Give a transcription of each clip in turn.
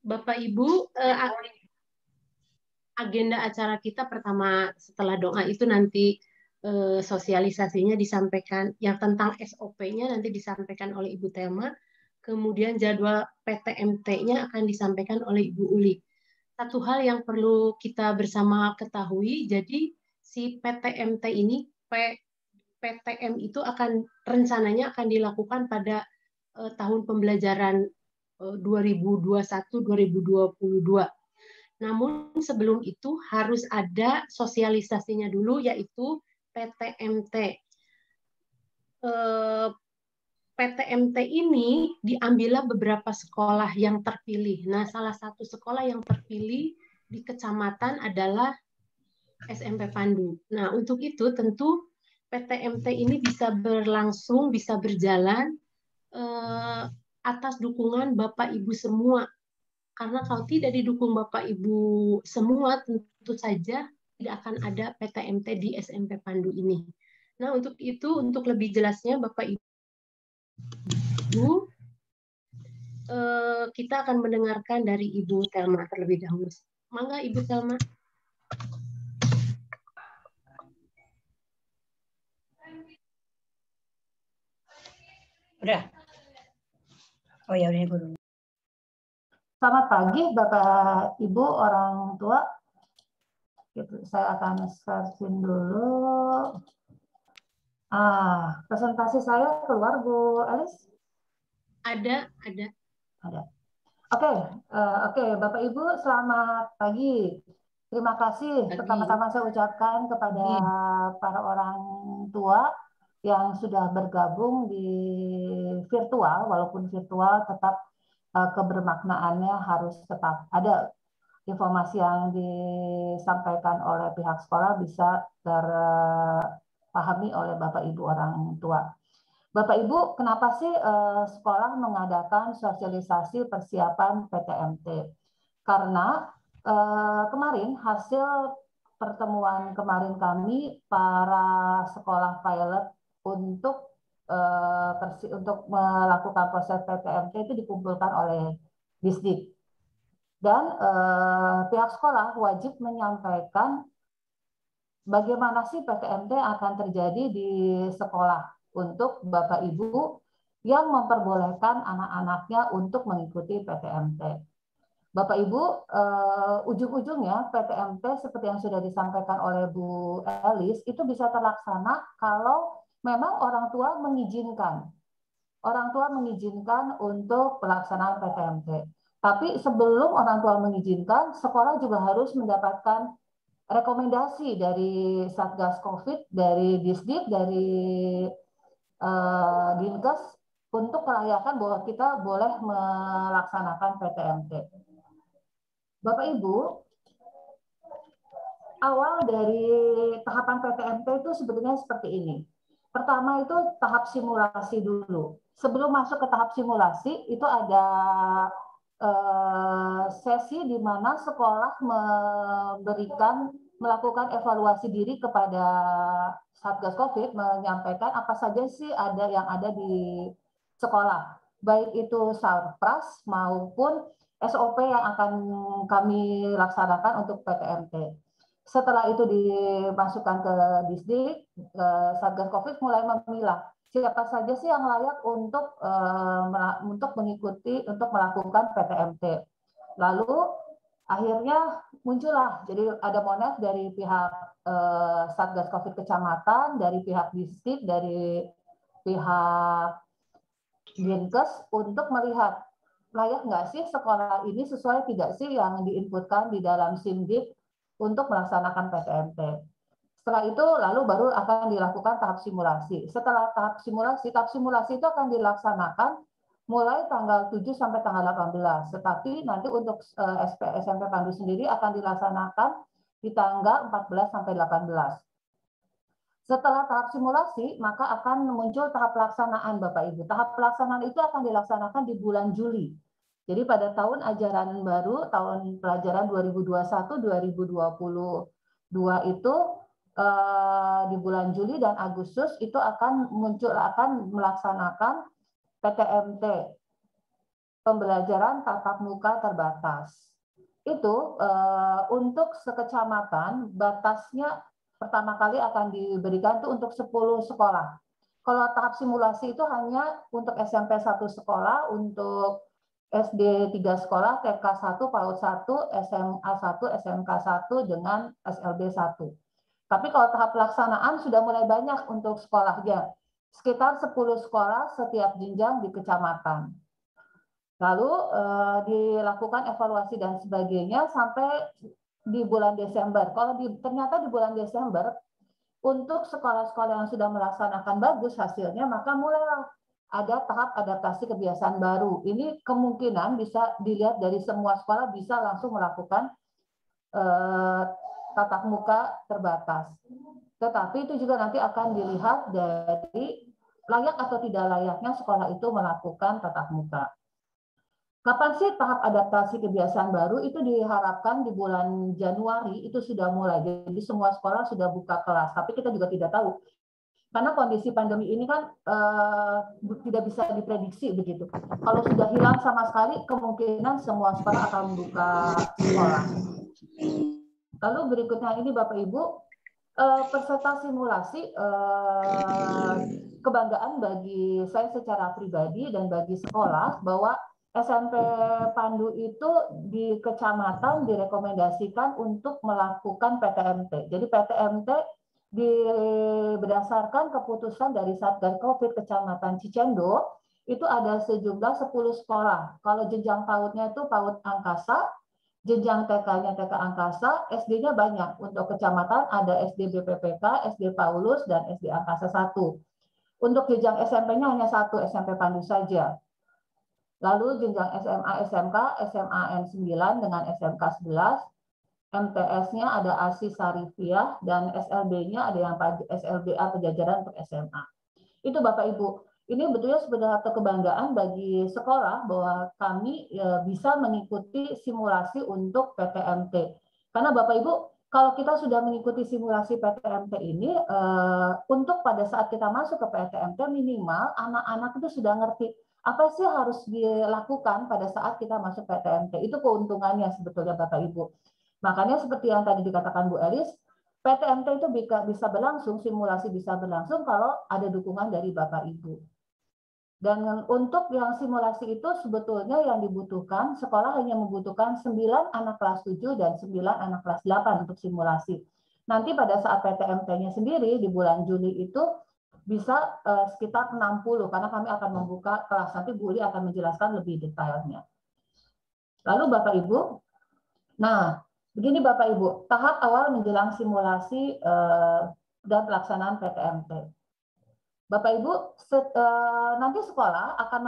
Bapak Ibu, agenda acara kita pertama setelah doa itu nanti sosialisasinya disampaikan, yang tentang SOP-nya nanti disampaikan oleh Ibu Thelma, kemudian jadwal PTMT-nya akan disampaikan oleh Ibu Uli. Satu hal yang perlu kita bersama ketahui, jadi si PTMT ini, PTM itu rencananya akan dilakukan pada tahun pembelajaran 2021-2022. Namun sebelum itu harus ada sosialisasinya dulu, yaitu PTMT. PTMT ini diambillah beberapa sekolah yang terpilih. Nah, salah satu sekolah yang terpilih di kecamatan adalah SMP Pandu. Nah, untuk itu tentu PTMT ini bisa berlangsung, bisa berjalan atas dukungan Bapak Ibu semua. Karena kalau tidak didukung Bapak Ibu semua, tentu saja tidak akan ada PTMT di SMP Pandu ini. Nah, untuk itu, untuk lebih jelasnya Bapak Ibu, kita akan mendengarkan dari Ibu Thelma terlebih dahulu. Mangga Ibu Thelma. Udah. Oh ya udah guru. Selamat pagi Bapak Ibu orang tua. Saya akan searching dulu. Presentasi saya keluar Bu Elis? Ada. Oke, Bapak Ibu selamat pagi. Terima kasih pertama-tama saya ucapkan kepada para orang tua yang sudah bergabung di virtual, walaupun virtual tetap kebermaknaannya harus tetap ada. Informasi yang disampaikan oleh pihak sekolah bisa terpahami oleh Bapak Ibu orang tua. Bapak Ibu, kenapa sih sekolah mengadakan sosialisasi persiapan PTMT? Karena kemarin hasil pertemuan kemarin kami para sekolah pilot untuk melakukan proses PTMT itu dikumpulkan oleh Disdik. Dan pihak sekolah wajib menyampaikan bagaimana sih PTMT akan terjadi di sekolah untuk Bapak Ibu yang memperbolehkan anak-anaknya untuk mengikuti PTMT. Bapak Ibu, ujung-ujungnya PTMT seperti yang sudah disampaikan oleh Bu Elis itu bisa terlaksana kalau memang orang tua mengizinkan. Orang tua mengizinkan untuk pelaksanaan PTMT. Tapi sebelum orang tua mengizinkan, sekolah juga harus mendapatkan rekomendasi dari Satgas COVID, dari Disdik, dari Dinkes untuk kelayakan bahwa kita boleh melaksanakan PTMT. Bapak Ibu, awal dari tahapan PTMT itu sebetulnya seperti ini. Pertama itu tahap simulasi dulu. Sebelum masuk ke tahap simulasi itu ada sesi di mana sekolah melakukan evaluasi diri kepada Satgas COVID, menyampaikan apa saja sih yang ada di sekolah, baik itu sarpras maupun SOP yang akan kami laksanakan untuk PTMT. Setelah itu dimasukkan ke Disdik, Satgas COVID mulai memilah siapa saja sih yang layak untuk mengikuti, untuk melakukan PTMT. Lalu akhirnya muncullah, jadi ada monef dari pihak Satgas COVID Kecamatan, dari pihak Disdik, dari pihak Dinkes untuk melihat layak nggak sih sekolah ini, sesuai tidak sih yang diinputkan di dalam SIMDIK untuk melaksanakan PTMT. Setelah itu lalu baru akan dilakukan tahap simulasi. Setelah tahap simulasi itu akan dilaksanakan mulai tanggal 7 sampai tanggal 18. Tetapi nanti untuk SMP Pandu sendiri akan dilaksanakan di tanggal 14 sampai 18. Setelah tahap simulasi, maka akan muncul tahap pelaksanaan Bapak Ibu. Tahap pelaksanaan itu akan dilaksanakan di bulan Juli. Jadi pada tahun ajaran baru, tahun pelajaran 2021-2022 itu di bulan Juli dan Agustus itu akan melaksanakan PTMT. pembelajaran tatap muka terbatas. Itu untuk sekecamatan batasnya pertama kali akan diberikan itu untuk 10 sekolah. Kalau tahap simulasi itu hanya untuk SMP 1 sekolah, untuk SD 3 sekolah, TK 1, PAUD 1, SMA 1, SMK 1 dengan SLB 1. Tapi kalau tahap pelaksanaan sudah mulai banyak untuk sekolahnya. Sekitar 10 sekolah setiap jenjang di kecamatan. Lalu dilakukan evaluasi dan sebagainya sampai di bulan Desember. Kalau ternyata di bulan Desember untuk sekolah-sekolah yang sudah melaksanakan bagus hasilnya, maka mulailah ada tahap adaptasi kebiasaan baru. Ini kemungkinan bisa dilihat dari semua sekolah bisa langsung melakukan tatap muka terbatas. Tetapi itu juga nanti akan dilihat dari layak atau tidak layaknya sekolah itu melakukan tatap muka. Kapan sih tahap adaptasi kebiasaan baru? Itu diharapkan di bulan Januari itu sudah mulai. Jadi semua sekolah sudah buka kelas. Tapi kita juga tidak tahu. Karena kondisi pandemi ini kan tidak bisa diprediksi begitu. Kalau sudah hilang sama sekali, kemungkinan semua sekolah akan buka sekolah. Lalu berikutnya ini Bapak Ibu, peserta simulasi kebanggaan bagi saya secara pribadi dan bagi sekolah bahwa SMP Pandu itu di kecamatan direkomendasikan untuk melakukan PTMT. Jadi PTMT berdasarkan keputusan dari Satgas Covid Kecamatan Cicendo, itu ada sejumlah 10 sekolah. Kalau jenjang PAUD-nya itu PAUD Angkasa, jenjang TK-nya TK Angkasa, SD-nya banyak. Untuk kecamatan ada SD BPPK, SD Paulus, dan SD Angkasa 1. Untuk jenjang SMP-nya hanya 1, SMP Pandu saja. Lalu jenjang SMA, SMK, SMA N9 dengan SMK 11, MTS-nya ada ASI Sarifiyah, dan SLB-nya ada yang SLBA Pejajaran untuk SMA. Itu Bapak Ibu, ini betulnya sebenarnya kebanggaan bagi sekolah bahwa kami bisa mengikuti simulasi untuk PTMT. Karena Bapak Ibu, kalau kita sudah mengikuti simulasi PTMT ini, untuk pada saat kita masuk ke PTMT minimal anak-anak itu sudah ngerti apa sih harus dilakukan pada saat kita masuk PTMT. Itu keuntungannya sebetulnya Bapak Ibu. Makanya seperti yang tadi dikatakan Bu Elis, PTMT itu bisa berlangsung, simulasi bisa berlangsung kalau ada dukungan dari Bapak Ibu. Dan untuk yang simulasi itu sebetulnya yang dibutuhkan, sekolah hanya membutuhkan 9 anak kelas 7 dan 9 anak kelas 8 untuk simulasi. Nanti pada saat PTMT-nya sendiri di bulan Juli itu bisa sekitar 60, karena kami akan membuka kelas. Nanti Bu Li akan menjelaskan lebih detailnya. Lalu Bapak Ibu, nah begini Bapak Ibu, tahap awal menjelang simulasi dan pelaksanaan PTMT. Bapak Ibu, nanti sekolah akan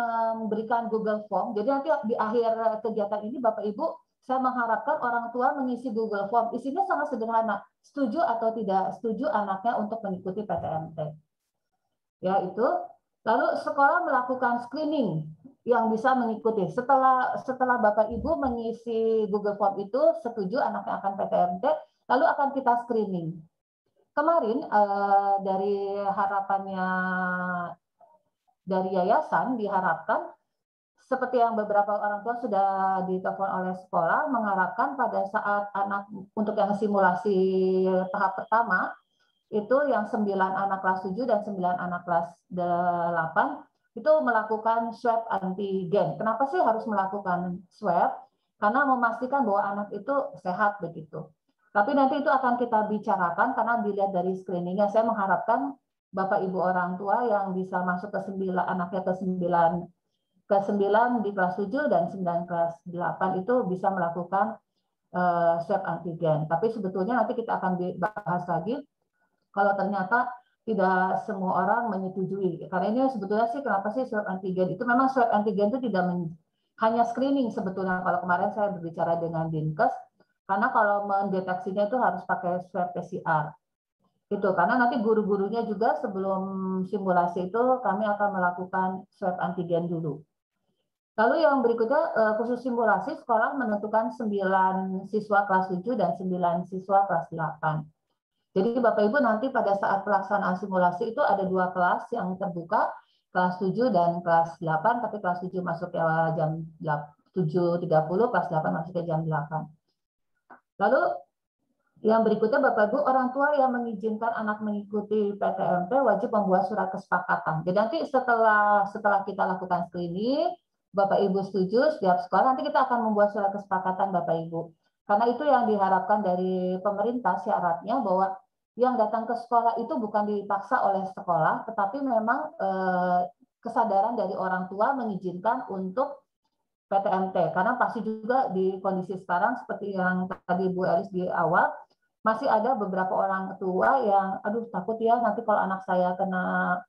memberikan Google Form. Jadi nanti di akhir kegiatan ini Bapak Ibu, saya mengharapkan orang tua mengisi Google Form. Isinya sangat sederhana, setuju atau tidak setuju anaknya untuk mengikuti PTMT. Ya itu. Lalu sekolah melakukan screening yang bisa mengikuti. Setelah Bapak Ibu mengisi Google Form itu, setuju anaknya akan PTMT, lalu akan kita screening. Kemarin dari harapannya dari yayasan diharapkan seperti yang beberapa orang tua sudah ditelepon oleh sekolah, mengharapkan pada saat anak untuk yang simulasi tahap pertama itu yang 9 anak kelas 7 dan 9 anak kelas 8 itu melakukan swab antigen. Kenapa sih harus melakukan swab? Karena memastikan bahwa anak itu sehat begitu. Tapi nanti itu akan kita bicarakan karena dilihat dari screeningnya. Saya mengharapkan Bapak Ibu orang tua yang bisa masuk ke 9 anaknya ke 9 di kelas 7 dan 9 kelas 8 itu bisa melakukan swab antigen. Tapi sebetulnya nanti kita akan bahas lagi kalau ternyata tidak semua orang menyetujui. Karena ini sebetulnya sih kenapa sih swab antigen? Itu memang swab antigen itu tidak hanya screening sebetulnya. Kalau kemarin saya berbicara dengan Dinkes, karena kalau mendeteksinya itu harus pakai swab PCR. Itu karena nanti guru-gurunya juga sebelum simulasi itu kami akan melakukan swab antigen dulu. Lalu yang berikutnya khusus simulasi sekolah menentukan 9 siswa kelas 7 dan 9 siswa kelas 8. Jadi Bapak Ibu nanti pada saat pelaksanaan simulasi itu ada 2 kelas yang terbuka. kelas 7 dan kelas 8, tapi kelas 7 masuk jam 7.30, kelas 8 masuk jam 8. Lalu yang berikutnya Bapak Ibu, orang tua yang mengizinkan anak mengikuti PTMT wajib membuat surat kesepakatan. Jadi nanti setelah kita lakukan screening, Bapak Ibu setuju setiap sekolah, nanti kita akan membuat surat kesepakatan Bapak Ibu. Karena itu yang diharapkan dari pemerintah, syaratnya bahwa yang datang ke sekolah itu bukan dipaksa oleh sekolah, tetapi memang kesadaran dari orang tua mengizinkan untuk PTMT. Karena pasti juga di kondisi sekarang seperti yang tadi Bu Elis di awal, masih ada beberapa orang tua yang, aduh takut ya nanti kalau anak saya kena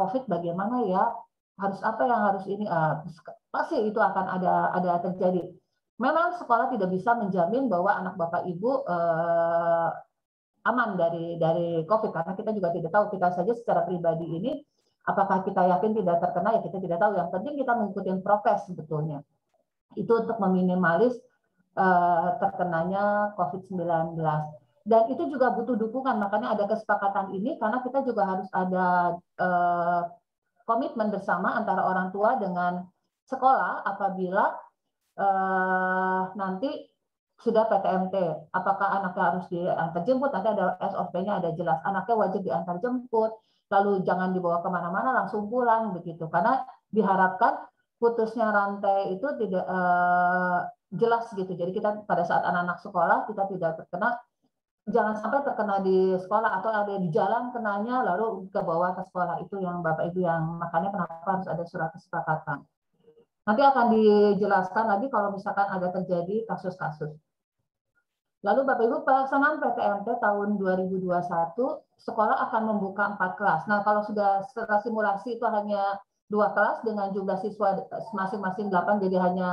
COVID bagaimana ya, harus apa yang harus ini, pasti itu akan ada terjadi. Memang sekolah tidak bisa menjamin bahwa anak Bapak Ibu aman dari COVID, karena kita juga tidak tahu, kita saja secara pribadi ini, apakah kita yakin tidak terkena, ya kita tidak tahu. Yang penting kita mengikuti prokes sebetulnya. Itu untuk meminimalis terkenanya COVID-19. Dan itu juga butuh dukungan, makanya ada kesepakatan ini, karena kita juga harus ada komitmen bersama antara orang tua dengan sekolah apabila nanti sudah PTMT. Apakah anaknya harus diantar jemput, nanti ada SOP-nya ada jelas. Anaknya wajib diantar jemput, lalu jangan dibawa kemana-mana, langsung pulang begitu. Karena diharapkan putusnya rantai itu tidak jelas gitu. Jadi kita pada saat anak-anak sekolah kita tidak terkena, jangan sampai terkena di sekolah atau ada di jalan kenanya lalu ke bawah ke sekolah. Itu yang Bapak Ibu yang makanya kenapa harus ada surat kesepakatan. Nanti akan dijelaskan lagi kalau misalkan ada terjadi kasus-kasus. Lalu Bapak Ibu, pelaksanaan PTMT tahun 2021 sekolah akan membuka 4 kelas. Nah, kalau sudah setelah simulasi itu hanya 2 kelas dengan jumlah siswa masing-masing 8, jadi hanya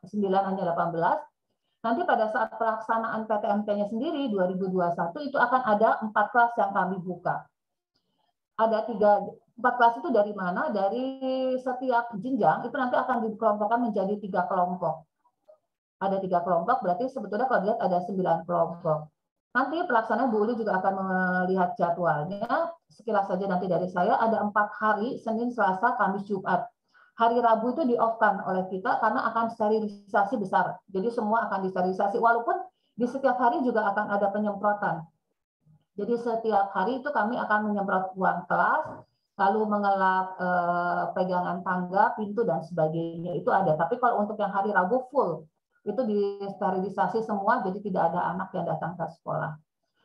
9, hanya 18. Nanti pada saat pelaksanaan PTMT-nya sendiri 2021 itu akan ada 4 kelas yang kami buka. Ada 4 kelas itu dari mana? Dari setiap jenjang itu nanti akan dikelompokkan menjadi 3 kelompok. Ada 3 kelompok, berarti sebetulnya kalau dilihat ada 9 kelompok. Nanti pelaksanaan Bu Uli juga akan melihat jadwalnya. Sekilas saja nanti dari saya ada 4 hari, Senin, Selasa, Kamis, Jumat. Hari Rabu itu di-off-kan oleh kita karena akan sterilisasi besar. Jadi semua akan disterilisasi, walaupun di setiap hari juga akan ada penyemprotan. Jadi setiap hari itu kami akan menyemprot ruang kelas, lalu mengelap pegangan tangga, pintu, dan sebagainya. Itu ada. Tapi kalau untuk yang hari Rabu full, itu disterilisasi semua, jadi tidak ada anak yang datang ke sekolah.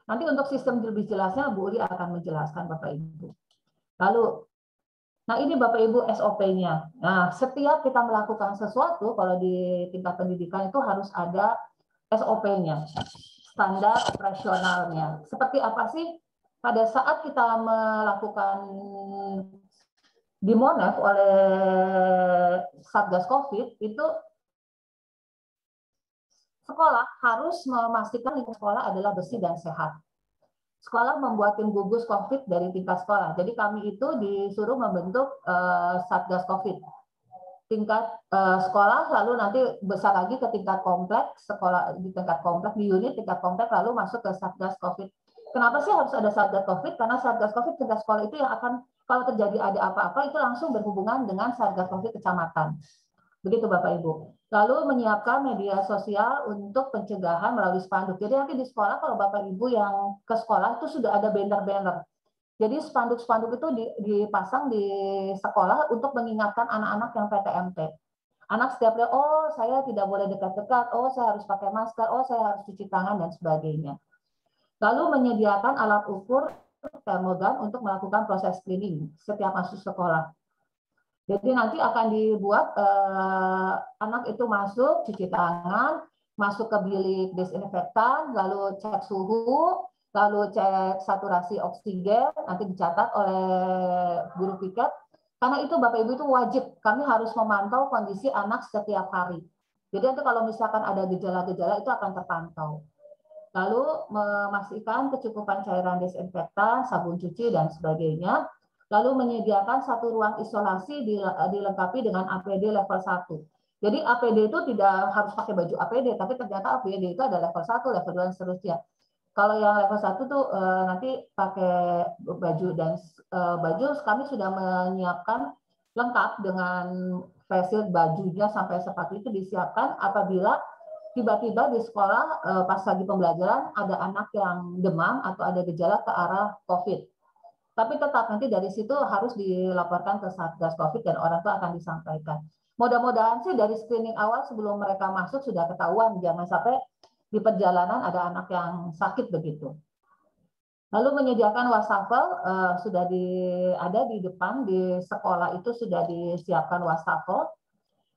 Nanti untuk sistem lebih jelasnya, Bu Uli akan menjelaskan Bapak Ibu. Lalu, nah ini Bapak Ibu SOP-nya. Nah, setiap kita melakukan sesuatu, kalau di tingkat pendidikan itu harus ada SOP-nya, standar operasionalnya. Seperti apa sih pada saat kita melakukan di Monef oleh Satgas COVID, itu sekolah harus memastikan lingkungan sekolah adalah bersih dan sehat. Sekolah membuat tim gugus COVID dari tingkat sekolah. Jadi kami itu disuruh membentuk Satgas COVID. Tingkat sekolah, lalu nanti besar lagi ke tingkat kompleks, sekolah di tingkat kompleks, di unit tingkat kompleks, lalu masuk ke Satgas COVID. Kenapa sih harus ada Satgas COVID? Karena Satgas COVID tingkat sekolah itu yang akan, kalau terjadi ada apa-apa, itu langsung berhubungan dengan Satgas COVID kecamatan. Begitu Bapak Ibu. Lalu menyiapkan media sosial untuk pencegahan melalui spanduk. Jadi nanti di sekolah kalau Bapak Ibu yang ke sekolah itu sudah ada banner-banner. Jadi spanduk-spanduk itu dipasang di sekolah untuk mengingatkan anak-anak yang PTMT. Anak setiap lihat, oh saya tidak boleh dekat-dekat, oh saya harus pakai masker, oh saya harus cuci tangan, dan sebagainya. Lalu menyediakan alat ukur termogan untuk melakukan proses screening setiap masuk sekolah. Jadi nanti akan dibuat anak itu masuk, cuci tangan, masuk ke bilik desinfektan, lalu cek suhu, lalu cek saturasi oksigen, nanti dicatat oleh guru piket. Karena itu Bapak Ibu itu wajib, kami harus memantau kondisi anak setiap hari. Jadi nanti kalau misalkan ada gejala-gejala itu akan terpantau. Lalu memastikan kecukupan cairan desinfektan, sabun cuci, dan sebagainya. Lalu menyediakan satu ruang isolasi dilengkapi dengan APD level 1. Jadi APD itu tidak harus pakai baju APD, tapi ternyata APD itu ada level 1, level 2, dan seterusnya. Kalau yang level 1 tuh nanti pakai baju, dan baju kami sudah menyiapkan lengkap dengan facial, bajunya sampai sepatu itu disiapkan apabila tiba-tiba di sekolah pas lagi pembelajaran ada anak yang demam atau ada gejala ke arah COVID. Tapi tetap nanti dari situ harus dilaporkan ke Satgas COVID dan orang tua akan disampaikan. Mudah-mudahan sih dari screening awal sebelum mereka masuk sudah ketahuan, jangan sampai di perjalanan ada anak yang sakit begitu. Lalu menyediakan wastafel sudah ada di depan di sekolah itu sudah disiapkan wastafel.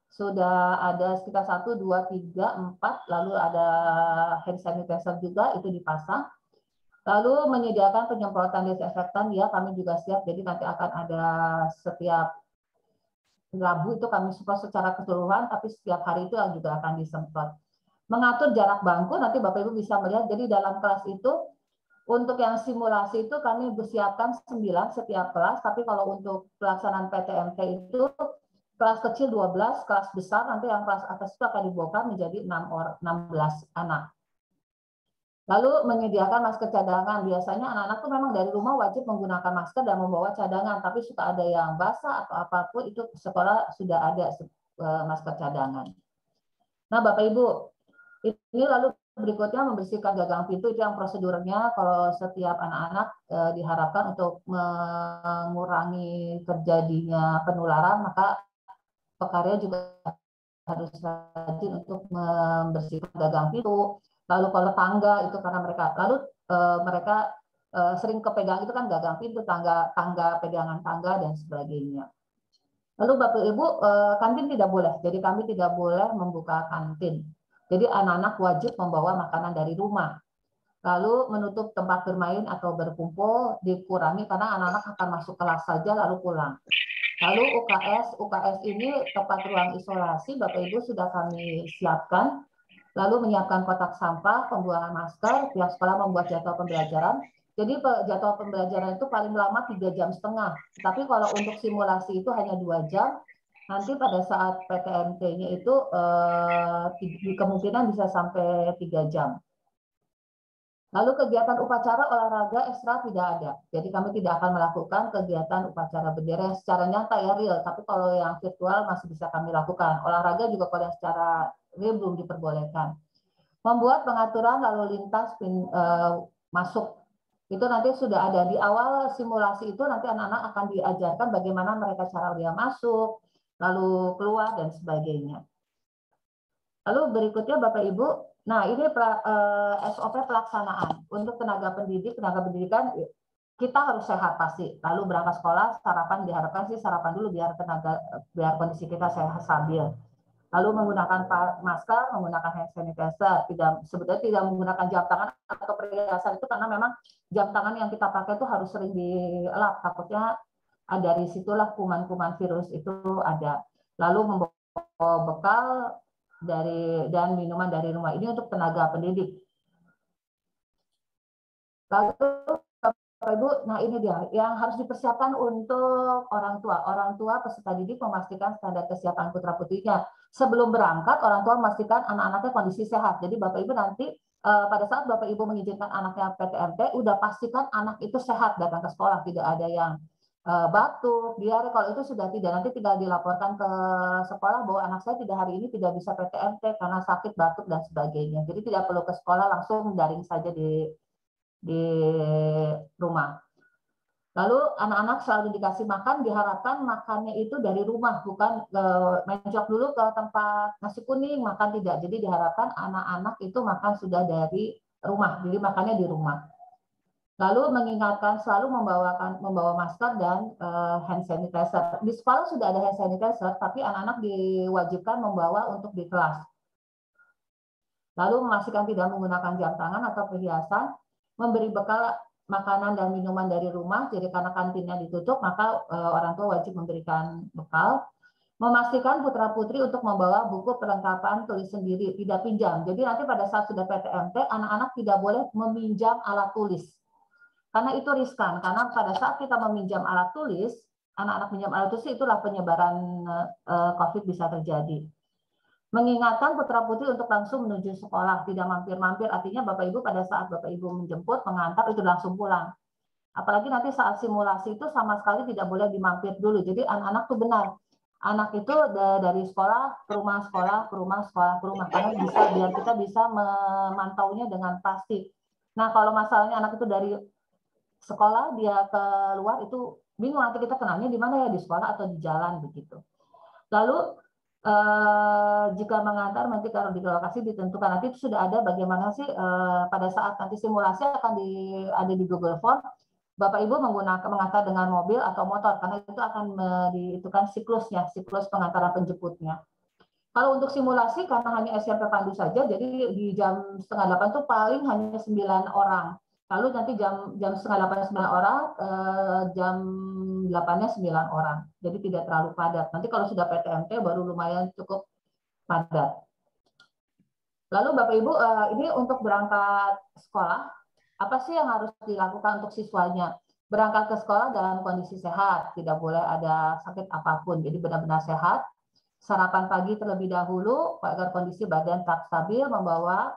Sudah ada sekitar 1, 2, 3, 4, lalu ada hand sanitizer juga itu dipasang. Lalu menyediakan penyemprotan desinfektan, ya kami juga siap, jadi nanti akan ada setiap Rabu itu kami semprot secara keseluruhan, tapi setiap hari itu juga akan disemprot. Mengatur jarak bangku, nanti Bapak Ibu bisa melihat, jadi dalam kelas itu untuk yang simulasi itu kami bersiapkan 9 setiap kelas, tapi kalau untuk pelaksanaan PTMT itu kelas kecil 12, kelas besar nanti yang kelas atas itu akan dibongkar menjadi 16 anak. Lalu menyediakan masker cadangan. Biasanya anak-anak tuh memang dari rumah wajib menggunakan masker dan membawa cadangan, tapi suka ada yang basah atau apapun itu sekolah sudah ada masker cadangan. Nah, Bapak Ibu, ini lalu berikutnya membersihkan gagang pintu, itu yang prosedurnya kalau setiap anak-anak diharapkan untuk mengurangi terjadinya penularan, maka pekarya juga harus rajin untuk membersihkan gagang pintu. Lalu kalau tangga itu karena mereka sering kepegang itu kan gagang pintu, tangga pegangan tangga dan sebagainya. Lalu Bapak Ibu, kantin tidak boleh. Jadi kami tidak boleh membuka kantin. Jadi anak-anak wajib membawa makanan dari rumah. Lalu menutup tempat bermain atau berkumpul dikurangi karena anak-anak akan masuk kelas saja lalu pulang. Lalu UKS ini tempat ruang isolasi Bapak Ibu sudah kami siapkan. Lalu menyiapkan kotak sampah, pembuangan masker, pihak sekolah membuat jadwal pembelajaran. Jadi jadwal pembelajaran itu paling lama 3,5 jam. Tapi kalau untuk simulasi itu hanya 2 jam. Nanti pada saat PTMT-nya itu kemungkinan bisa sampai 3 jam. Lalu kegiatan upacara olahraga ekstra tidak ada. Jadi kami tidak akan melakukan kegiatan upacara bendera yang secara nyata ya real. Tapi kalau yang virtual masih bisa kami lakukan. Olahraga juga kalau yang secara real belum diperbolehkan. Membuat pengaturan lalu lintas masuk. Itu nanti sudah ada di awal simulasi itu nanti anak-anak akan diajarkan bagaimana mereka cara dia masuk, lalu keluar dan sebagainya. Lalu berikutnya Bapak Ibu, nah ini SOP pelaksanaan untuk tenaga pendidikan kita harus sehat pasti. Lalu berangkat sekolah sarapan diharapkan sih sarapan dulu biar kondisi kita sehat stabil. Lalu menggunakan masker, menggunakan hand sanitizer, sebetulnya tidak menggunakan jam tangan atau perhiasan itu karena memang jam tangan yang kita pakai itu harus sering dielap, takutnya dari situlah kuman-kuman virus itu ada. Lalu membawa bekal dan minuman dari rumah ini untuk tenaga pendidik. Lalu Bapak Ibu, nah ini dia yang harus dipersiapkan untuk orang tua. Orang tua peserta didik memastikan standar kesiapan putra-putrinya. Sebelum berangkat, orang tua memastikan anak-anaknya kondisi sehat. Jadi Bapak Ibu nanti pada saat Bapak Ibu mengizinkan anaknya PTMT, udah pastikan anak itu sehat datang ke sekolah, tidak ada yang batuk, diare. Kalau itu sudah tidak, nanti tinggal dilaporkan ke sekolah bahwa anak saya hari ini tidak bisa PTMT karena sakit, batuk dan sebagainya. Jadi tidak perlu ke sekolah, langsung daring saja di rumah. Lalu anak-anak selalu dikasih makan, diharapkan makannya itu dari rumah, bukan menjok dulu ke tempat nasi kuning, makan tidak. Jadi diharapkan anak-anak itu makan sudah dari rumah, jadi makannya di rumah. Lalu mengingatkan selalu membawa masker dan hand sanitizer. Di sekolah sudah ada hand sanitizer, tapi anak-anak diwajibkan membawa untuk di kelas. Lalu memastikan tidak menggunakan jam tangan atau perhiasan, memberi bekal makanan dan minuman dari rumah, jadi karena kantinnya ditutup, maka orang tua wajib memberikan bekal. Memastikan putra-putri untuk membawa buku perlengkapan tulis sendiri, tidak pinjam. Jadi nanti pada saat sudah PTMT, anak-anak tidak boleh meminjam alat tulis. Karena itu riskan, karena pada saat kita meminjam alat tulis, anak-anak pinjam alat tulis, itulah penyebaran COVID bisa terjadi. Mengingatkan putra-putri untuk langsung menuju sekolah, tidak mampir-mampir, artinya Bapak Ibu pada saat Bapak Ibu menjemput, mengantar, itu langsung pulang. Apalagi nanti saat simulasi itu sama sekali tidak boleh dimampir dulu. Jadi anak-anak tuh benar. Anak itu dari sekolah ke rumah, sekolah ke rumah, sekolah ke rumah. Karena biar kita bisa memantaunya dengan pasti. Nah, kalau masalahnya anak itu dari sekolah dia keluar itu bingung, nanti kita kenalnya di mana ya, di sekolah atau di jalan begitu. Lalu jika mengantar nanti kalau di lokasi ditentukan, nanti itu sudah ada bagaimana sih pada saat nanti simulasi akan ada di Google Form. Bapak Ibu mengantar dengan mobil atau motor karena itu akan dihitungkan siklusnya, siklus pengantaran penjemputnya. Kalau untuk simulasi karena hanya SMP Pandu saja, jadi di jam setengah 8 itu paling hanya 9 orang. Lalu nanti jam setengah 8 9 orang, jam 8-nya 9 orang. Jadi tidak terlalu padat. Nanti kalau sudah PTMT baru lumayan cukup padat. Lalu Bapak Ibu, ini untuk berangkat sekolah, apa sih yang harus dilakukan untuk siswanya? Berangkat ke sekolah dalam kondisi sehat, tidak boleh ada sakit apapun, jadi benar-benar sehat. Sarapan pagi terlebih dahulu agar kondisi badan tetap stabil, membawa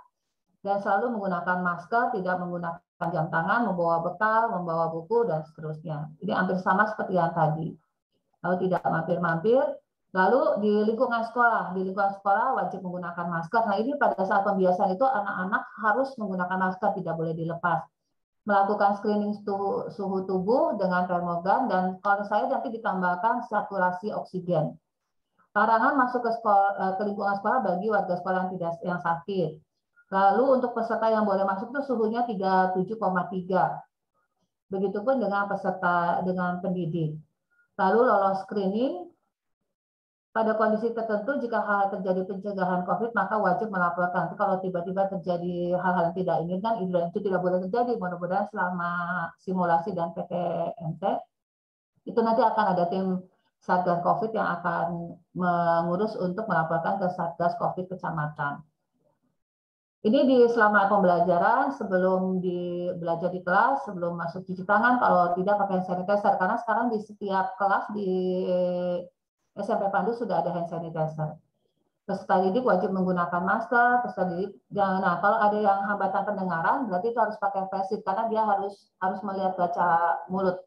dan selalu menggunakan masker, tidak menggunakan jam tangan, membawa bekal, membawa buku, dan seterusnya. Ini hampir sama seperti yang tadi. Lalu tidak mampir-mampir. Lalu di lingkungan sekolah wajib menggunakan masker. Nah ini pada saat pembiasaan itu anak-anak harus menggunakan masker, tidak boleh dilepas. Melakukan screening suhu tubuh dengan termogan dan kalau saya nanti ditambahkan saturasi oksigen. Larangan masuk ke lingkungan sekolah bagi warga sekolah yang sakit. Lalu untuk peserta yang boleh masuk itu suhunya 37,3. Begitupun dengan pendidik. Lalu lolos screening. Pada kondisi tertentu, jika hal terjadi pencegahan COVID, maka wajib melaporkan. Kalau tiba-tiba terjadi hal-hal yang tidak inginkan, itu tidak boleh terjadi. Mudah-mudahan selama simulasi dan PTMT, itu nanti akan ada tim Satgas COVID yang akan mengurus untuk melaporkan ke Satgas COVID kecamatan. Ini selama pembelajaran, sebelum belajar di kelas, sebelum masuk cuci tangan, kalau tidak pakai hand sanitizer. Karena sekarang di setiap kelas di SMP Pandu sudah ada hand sanitizer. Peserta didik wajib menggunakan masker, peserta didik nah kalau ada yang hambatan pendengaran berarti itu harus pakai face shield karena dia harus melihat baca mulut.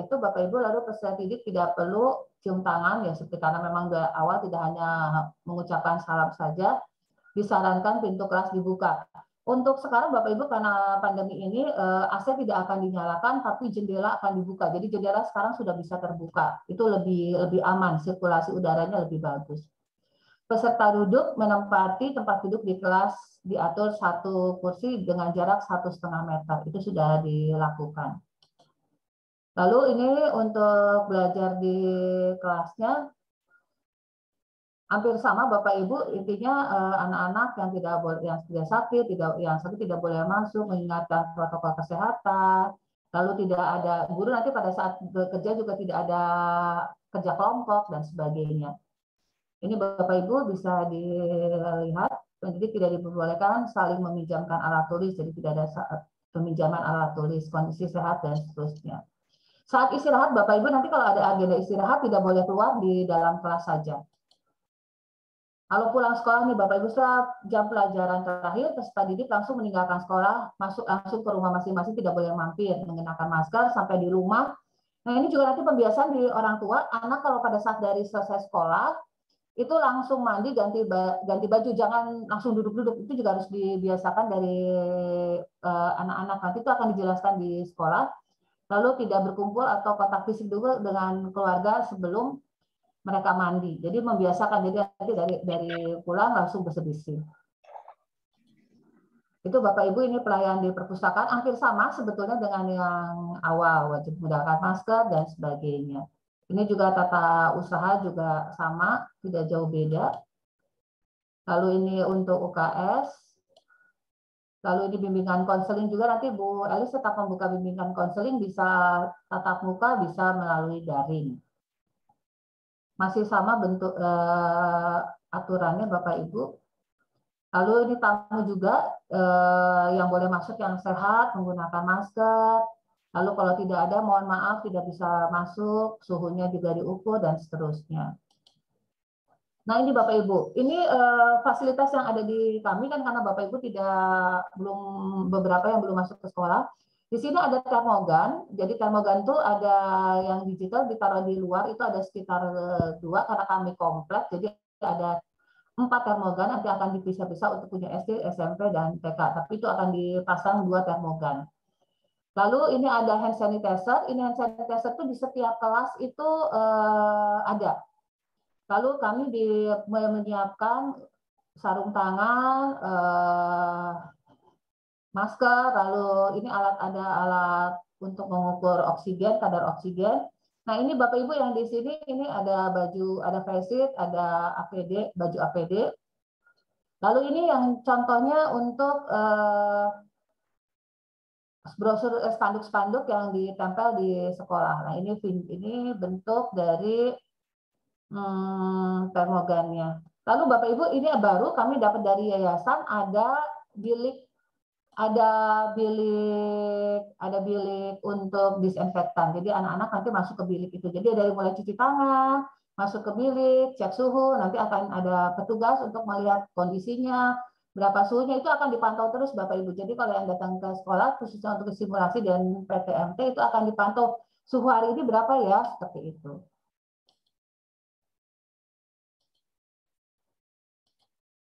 Itu Bapak Ibu, lalu peserta didik tidak perlu cium tangan ya seperti karena memang dari awal tidak hanya mengucapkan salam saja, disarankan pintu kelas dibuka. Untuk sekarang Bapak Ibu karena pandemi ini AC tidak akan dinyalakan tapi jendela akan dibuka. Jadi jendela sekarang sudah bisa terbuka. Itu lebih aman, sirkulasi udaranya lebih bagus. Peserta duduk menempati tempat duduk di kelas diatur satu kursi dengan jarak 1,5 meter. Itu sudah dilakukan. Lalu ini untuk belajar di kelasnya hampir sama Bapak Ibu, intinya anak-anak yang tidak sakit, tidak boleh masuk, mengingatkan protokol kesehatan. Lalu tidak ada guru nanti pada saat bekerja juga tidak ada kerja kelompok dan sebagainya. Ini Bapak Ibu bisa dilihat, jadi tidak diperbolehkan saling meminjamkan alat tulis, jadi tidak ada peminjaman alat tulis, kondisi sehat dan seterusnya. Saat istirahat Bapak Ibu nanti kalau ada agenda istirahat tidak boleh keluar di dalam kelas saja. Kalau pulang sekolah nih Bapak Ibu setelah jam pelajaran terakhir, peserta didik langsung meninggalkan sekolah, masuk langsung ke rumah masing-masing, tidak boleh mampir, mengenakan masker sampai di rumah. Nah ini juga nanti pembiasaan di orang tua, anak kalau pada saat dari selesai sekolah, itu langsung mandi, ganti baju, jangan langsung duduk-duduk, itu juga harus dibiasakan dari anak-anak. Nanti itu akan dijelaskan di sekolah, lalu tidak berkumpul atau kontak fisik dulu dengan keluarga sebelum mereka mandi. Jadi membiasakan, jadi nanti dari pulang langsung bersih-bersih. Itu Bapak Ibu ini pelayan di perpustakaan hampir sama sebetulnya dengan yang awal, wajib menggunakan masker dan sebagainya. Ini juga tata usaha juga sama, tidak jauh beda. Lalu ini untuk UKS. Lalu ini bimbingan konseling juga, nanti Bu Elis tetap membuka bimbingan konseling, bisa tatap muka, bisa melalui daring. Masih sama bentuk aturannya Bapak Ibu. Lalu ini tamu juga yang boleh masuk yang sehat, menggunakan masker. Lalu kalau tidak ada, mohon maaf tidak bisa masuk, suhunya juga diukur dan seterusnya. Nah ini Bapak Ibu, ini fasilitas yang ada di kami kan karena Bapak Ibu beberapa yang belum masuk ke sekolah. Di sini ada termogan, jadi termogan itu ada yang digital ditaruh di luar, itu ada sekitar 2 karena kami kompleks, jadi ada 4 termogan, nanti akan dipisah-pisah untuk punya SD, SMP, dan TK, tapi itu akan dipasang 2 termogan. Lalu ini ada hand sanitizer, ini hand sanitizer itu di setiap kelas itu ada. Lalu kami menyiapkan sarung tangan, masker, lalu ini ada alat untuk mengukur oksigen, kadar oksigen. Nah ini Bapak Ibu yang di sini ini ada baju, ada face sheet, ada APD, baju APD. Lalu ini yang contohnya untuk brosur spanduk-spanduk yang ditempel di sekolah. Nah ini bentuk dari termogannya. Lalu Bapak Ibu ini baru kami dapat dari yayasan ada bilik untuk disinfektan. Jadi anak-anak nanti masuk ke bilik itu. Jadi dari mulai cuci tangan, masuk ke bilik, cek suhu, nanti akan ada petugas untuk melihat kondisinya, berapa suhunya, itu akan dipantau terus Bapak Ibu. Jadi kalau yang datang ke sekolah, khususnya untuk simulasi dan PTMT, itu akan dipantau suhu hari ini berapa ya, seperti itu.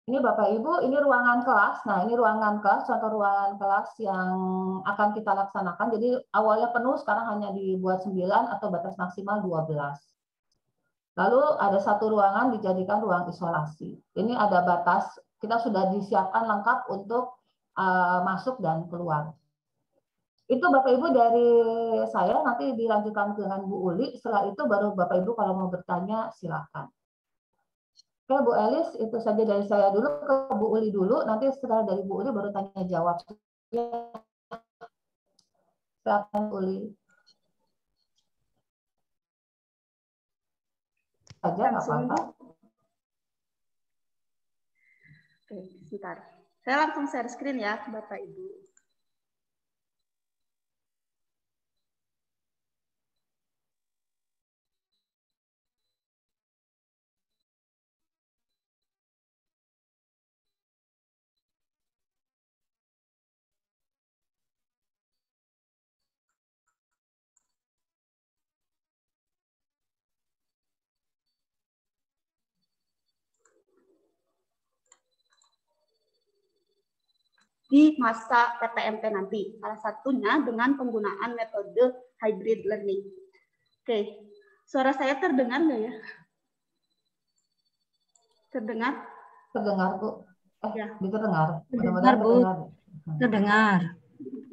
Ini Bapak Ibu, ini ruangan kelas. Nah, ini ruangan kelas, contoh ruangan kelas yang akan kita laksanakan. Jadi awalnya penuh, sekarang hanya dibuat 9 atau batas maksimal 12. Lalu ada satu ruangan dijadikan ruang isolasi. Ini ada batas, kita sudah disiapkan lengkap untuk masuk dan keluar. Itu Bapak Ibu dari saya, nanti dilanjutkan dengan Bu Uli. Setelah itu baru Bapak Ibu kalau mau bertanya silakan. Oke Bu Elis, itu saja dari saya dulu, ke Bu Uli dulu, nanti setelah dari Bu Uli baru tanya jawab. Silakan Bu Uli. Saja nggak apa-apa. Oke, sebentar. Saya langsung share screen ya, Bapak Ibu. Di masa PTMT nanti. Salah satunya dengan penggunaan metode hybrid learning. Oke, suara saya terdengar nggak ya? Terdengar? Terdengar, Bu. Ya. Terdengar. Terdengar, Bu. Terdengar.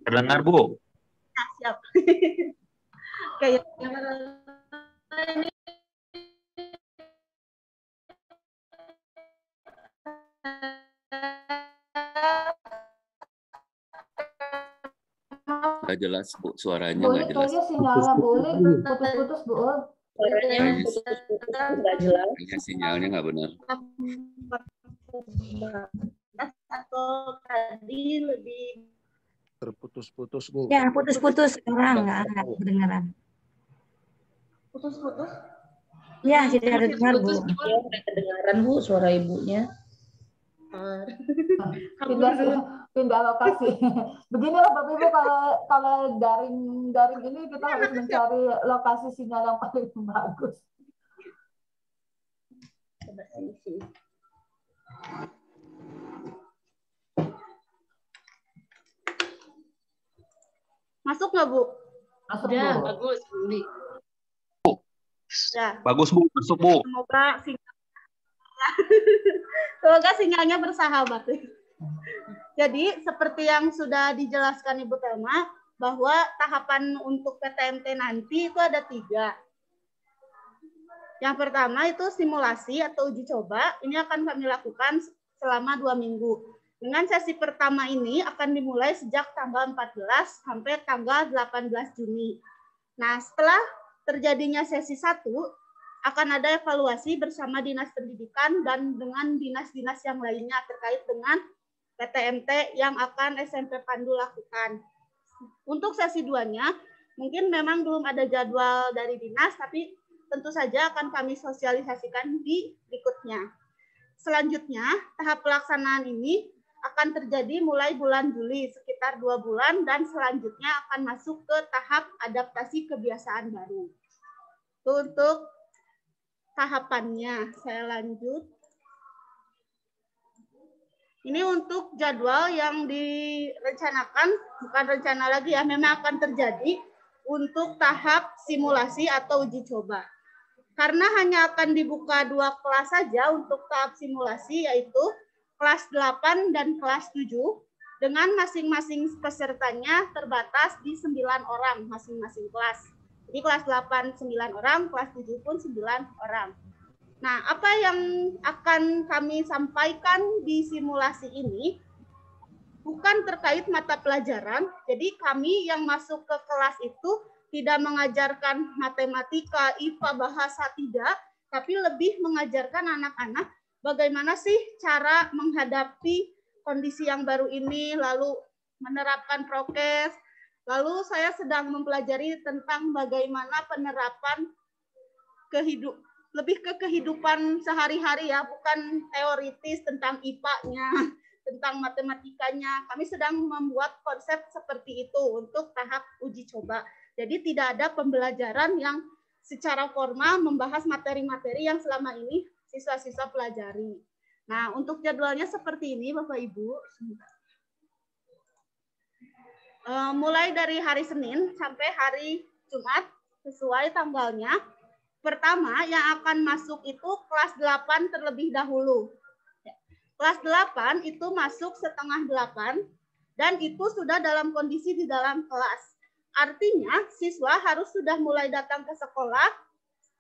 Terdengar, Bu. Nah, siap. Oke, ini Nggak jelas, Bu. Suaranya nggak jelas. Kayaknya sinyalnya boleh putus-putus, Bu. Suaranya putus-putus, nggak jelas. Kayaknya sinyalnya nggak benar. atau tadi lebih terputus-putus, Bu. Ya, putus-putus sekarang nggak kedengaran. Putus-putus? Ya, tidak dengar, Bu. Ya, udah kedengaran, Bu, suara ibunya. Pindah lokasi. Beginilah Bapak Ibu, kalau daring ini kita harus mencari lokasi sinyal yang paling bagus. Coba sini. Masuk nggak, Bu? Masuk, Udah, Bu. bagus, Uli. Ya. Bagus, Bu. Masuk, Bu. Semoga sinyalnya bersahabat. Jadi seperti yang sudah dijelaskan Ibu Thelma, bahwa tahapan untuk PTMT nanti itu ada 3. Yang pertama itu simulasi atau uji coba. Ini akan kami lakukan selama 2 minggu. Dengan sesi pertama ini akan dimulai sejak tanggal 14 sampai tanggal 18 Juni. Nah, setelah terjadinya sesi 1, akan ada evaluasi bersama Dinas Pendidikan dan dengan dinas-dinas yang lainnya terkait dengan PTMT yang akan SMP Pandu lakukan. Untuk sesi 2-nya, mungkin memang belum ada jadwal dari dinas, tapi tentu saja akan kami sosialisasikan di berikutnya. Selanjutnya, tahap pelaksanaan ini akan terjadi mulai bulan Juli, sekitar 2 bulan, dan selanjutnya akan masuk ke tahap adaptasi kebiasaan baru. Itu untuk tahapannya. Saya lanjut. Ini untuk jadwal yang direncanakan, bukan rencana lagi ya, memang akan terjadi untuk tahap simulasi atau uji coba. Karena hanya akan dibuka 2 kelas saja untuk tahap simulasi, yaitu kelas 8 dan kelas 7, dengan masing-masing pesertanya terbatas di 9 orang masing-masing kelas. Jadi kelas 8 9 orang, kelas 7 pun 9 orang. Nah, apa yang akan kami sampaikan di simulasi ini bukan terkait mata pelajaran. Jadi kami yang masuk ke kelas itu tidak mengajarkan matematika, IPA, bahasa, tidak, tapi lebih mengajarkan anak-anak bagaimana sih cara menghadapi kondisi yang baru ini, lalu menerapkan prokes. Lalu saya sedang mempelajari tentang bagaimana penerapan lebih ke kehidupan sehari-hari ya, bukan teoritis tentang IPA-nya, tentang matematikanya. Kami sedang membuat konsep seperti itu untuk tahap uji coba. Jadi tidak ada pembelajaran yang secara formal membahas materi-materi yang selama ini siswa-siswa pelajari. Nah, untuk jadwalnya seperti ini, Bapak Ibu. Mulai dari hari Senin sampai hari Jumat, sesuai tanggalnya. Pertama, yang akan masuk itu kelas 8 terlebih dahulu. Kelas 8 itu masuk setengah 8, dan itu sudah dalam kondisi di dalam kelas. Artinya, siswa harus sudah mulai datang ke sekolah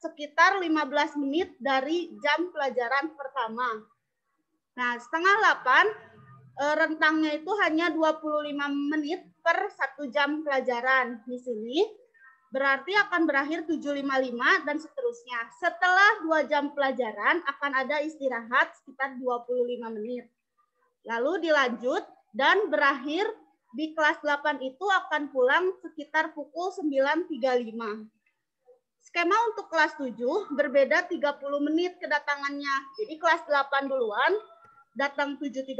sekitar 15 menit dari jam pelajaran pertama. Nah, setengah 8, rentangnya itu hanya 25 menit per 1 jam pelajaran. Di sini berarti akan berakhir 7.55 dan seterusnya. Setelah 2 jam pelajaran akan ada istirahat sekitar 25 menit. Lalu dilanjut dan berakhir di kelas 8 itu akan pulang sekitar pukul 9.35. Skema untuk kelas 7 berbeda 30 menit kedatangannya. Jadi kelas 8 duluan, datang 7.30,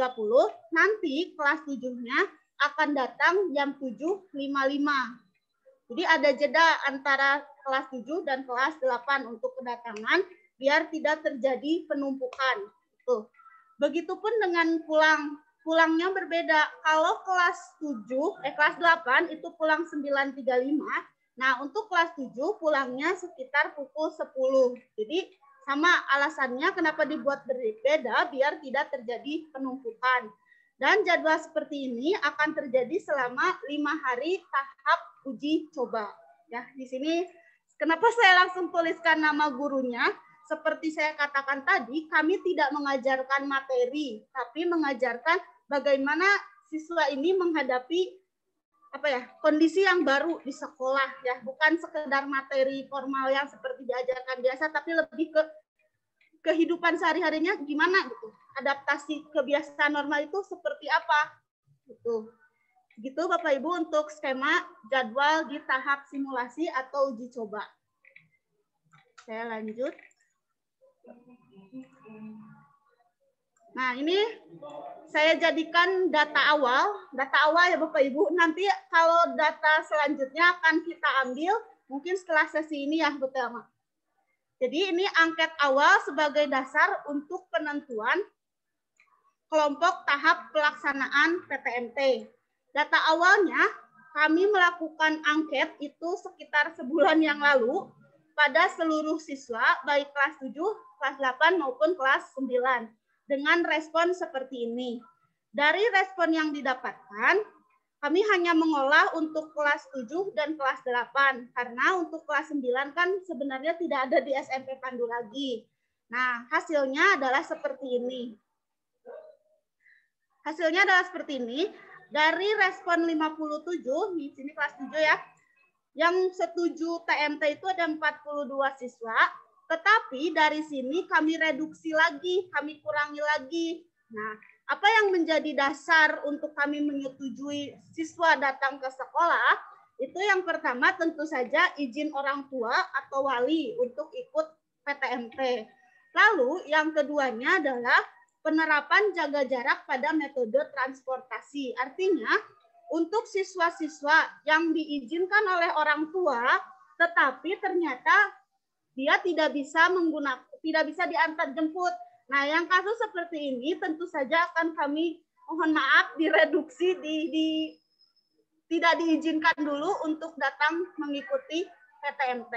nanti kelas 7-nya akan datang jam 7.55. Jadi ada jeda antara kelas 7 dan kelas 8 untuk kedatangan biar tidak terjadi penumpukan. Tuh. Begitupun dengan pulangnya berbeda. Kalau kelas 8 itu pulang 9.35. Nah, untuk kelas 7 pulangnya sekitar pukul 10. Jadi sama alasannya kenapa dibuat berbeda biar tidak terjadi penumpukan. Dan jadwal seperti ini akan terjadi selama 5 hari tahap uji coba. Ya, di sini kenapa saya langsung tuliskan nama gurunya? Seperti saya katakan tadi, kami tidak mengajarkan materi, tapi mengajarkan bagaimana siswa ini menghadapi kondisi yang baru di sekolah, ya, bukan sekedar materi formal yang seperti diajarkan biasa, tapi lebih ke kehidupan sehari-harinya gimana gitu. Adaptasi kebiasaan normal itu seperti apa gitu. Gitu Bapak Ibu untuk skema jadwal di tahap simulasi atau uji coba. Saya lanjut. Nah, ini saya jadikan data awal ya Bapak Ibu. Nanti kalau data selanjutnya akan kita ambil mungkin setelah sesi ini ya betul. Jadi ini angket awal sebagai dasar untuk penentuan kelompok tahap pelaksanaan PTMT. Data awalnya kami melakukan angket itu sekitar sebulan yang lalu pada seluruh siswa baik kelas 7, kelas 8 maupun kelas 9 dengan respon seperti ini. Dari respon yang didapatkan, kami hanya mengolah untuk kelas 7 dan kelas 8 karena untuk kelas 9 kan sebenarnya tidak ada di SMP Pandu lagi. Nah, hasilnya adalah seperti ini. Hasilnya adalah seperti ini. Dari respon 57, di sini kelas 7 ya, yang setuju TMT itu ada 42 siswa, tetapi dari sini kami reduksi lagi, kami kurangi lagi. Nah, apa yang menjadi dasar untuk kami menyetujui siswa datang ke sekolah, itu yang pertama tentu saja izin orang tua atau wali untuk ikut PTMT. Lalu yang keduanya adalah penerapan jaga jarak pada metode transportasi. Artinya, untuk siswa-siswa yang diizinkan oleh orang tua, tetapi ternyata dia tidak bisa diantar jemput. Nah, yang kasus seperti ini tentu saja akan kami mohon maaf direduksi, tidak diizinkan dulu untuk datang mengikuti PTMT.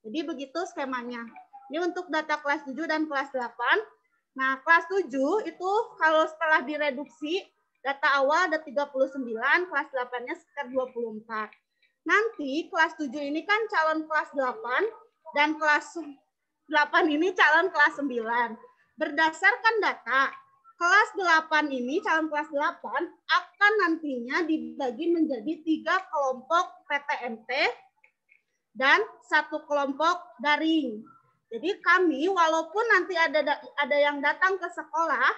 Jadi begitu skemanya. Ini untuk data kelas 7 dan kelas 8. Nah, kelas 7 itu kalau setelah direduksi, data awal ada 39, kelas 8-nya sekitar 24. Nanti kelas 7 ini kan calon kelas 8, dan kelas 8 ini calon kelas 9. Berdasarkan data, kelas 8 ini, calon kelas 8, akan nantinya dibagi menjadi 3 kelompok PTMT dan 1 kelompok daring. Jadi kami walaupun nanti ada yang datang ke sekolah,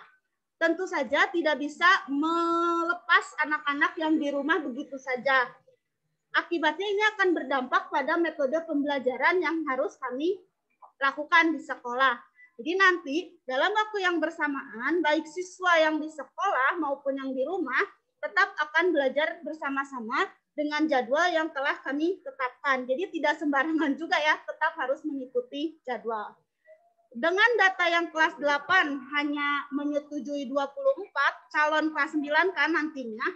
tentu saja tidak bisa melepas anak-anak yang di rumah begitu saja. Akibatnya ini akan berdampak pada metode pembelajaran yang harus kami lakukan di sekolah. Jadi nanti dalam waktu yang bersamaan, baik siswa yang di sekolah maupun yang di rumah tetap akan belajar bersama-sama dengan jadwal yang telah kami tetapkan. Jadi tidak sembarangan juga ya, tetap harus mengikuti jadwal. Dengan data yang kelas 8 hanya menyetujui 24, calon kelas 9 kan nantinya,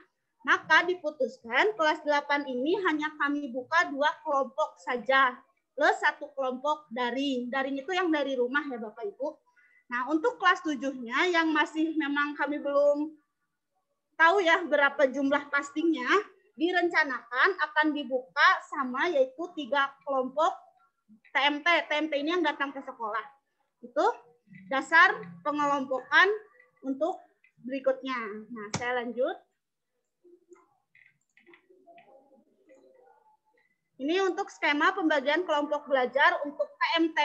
maka diputuskan kelas 8 ini hanya kami buka 2 kelompok saja, plus 1 kelompok daring. Daring itu yang dari rumah ya Bapak Ibu. Nah, untuk kelas 7-nya yang masih memang kami belum tahu ya berapa jumlah pastinya, direncanakan akan dibuka sama yaitu 3 kelompok TMT. TMT ini yang datang ke sekolah. Itu dasar pengelompokan untuk berikutnya. Nah, saya lanjut. Ini untuk skema pembagian kelompok belajar untuk TMT.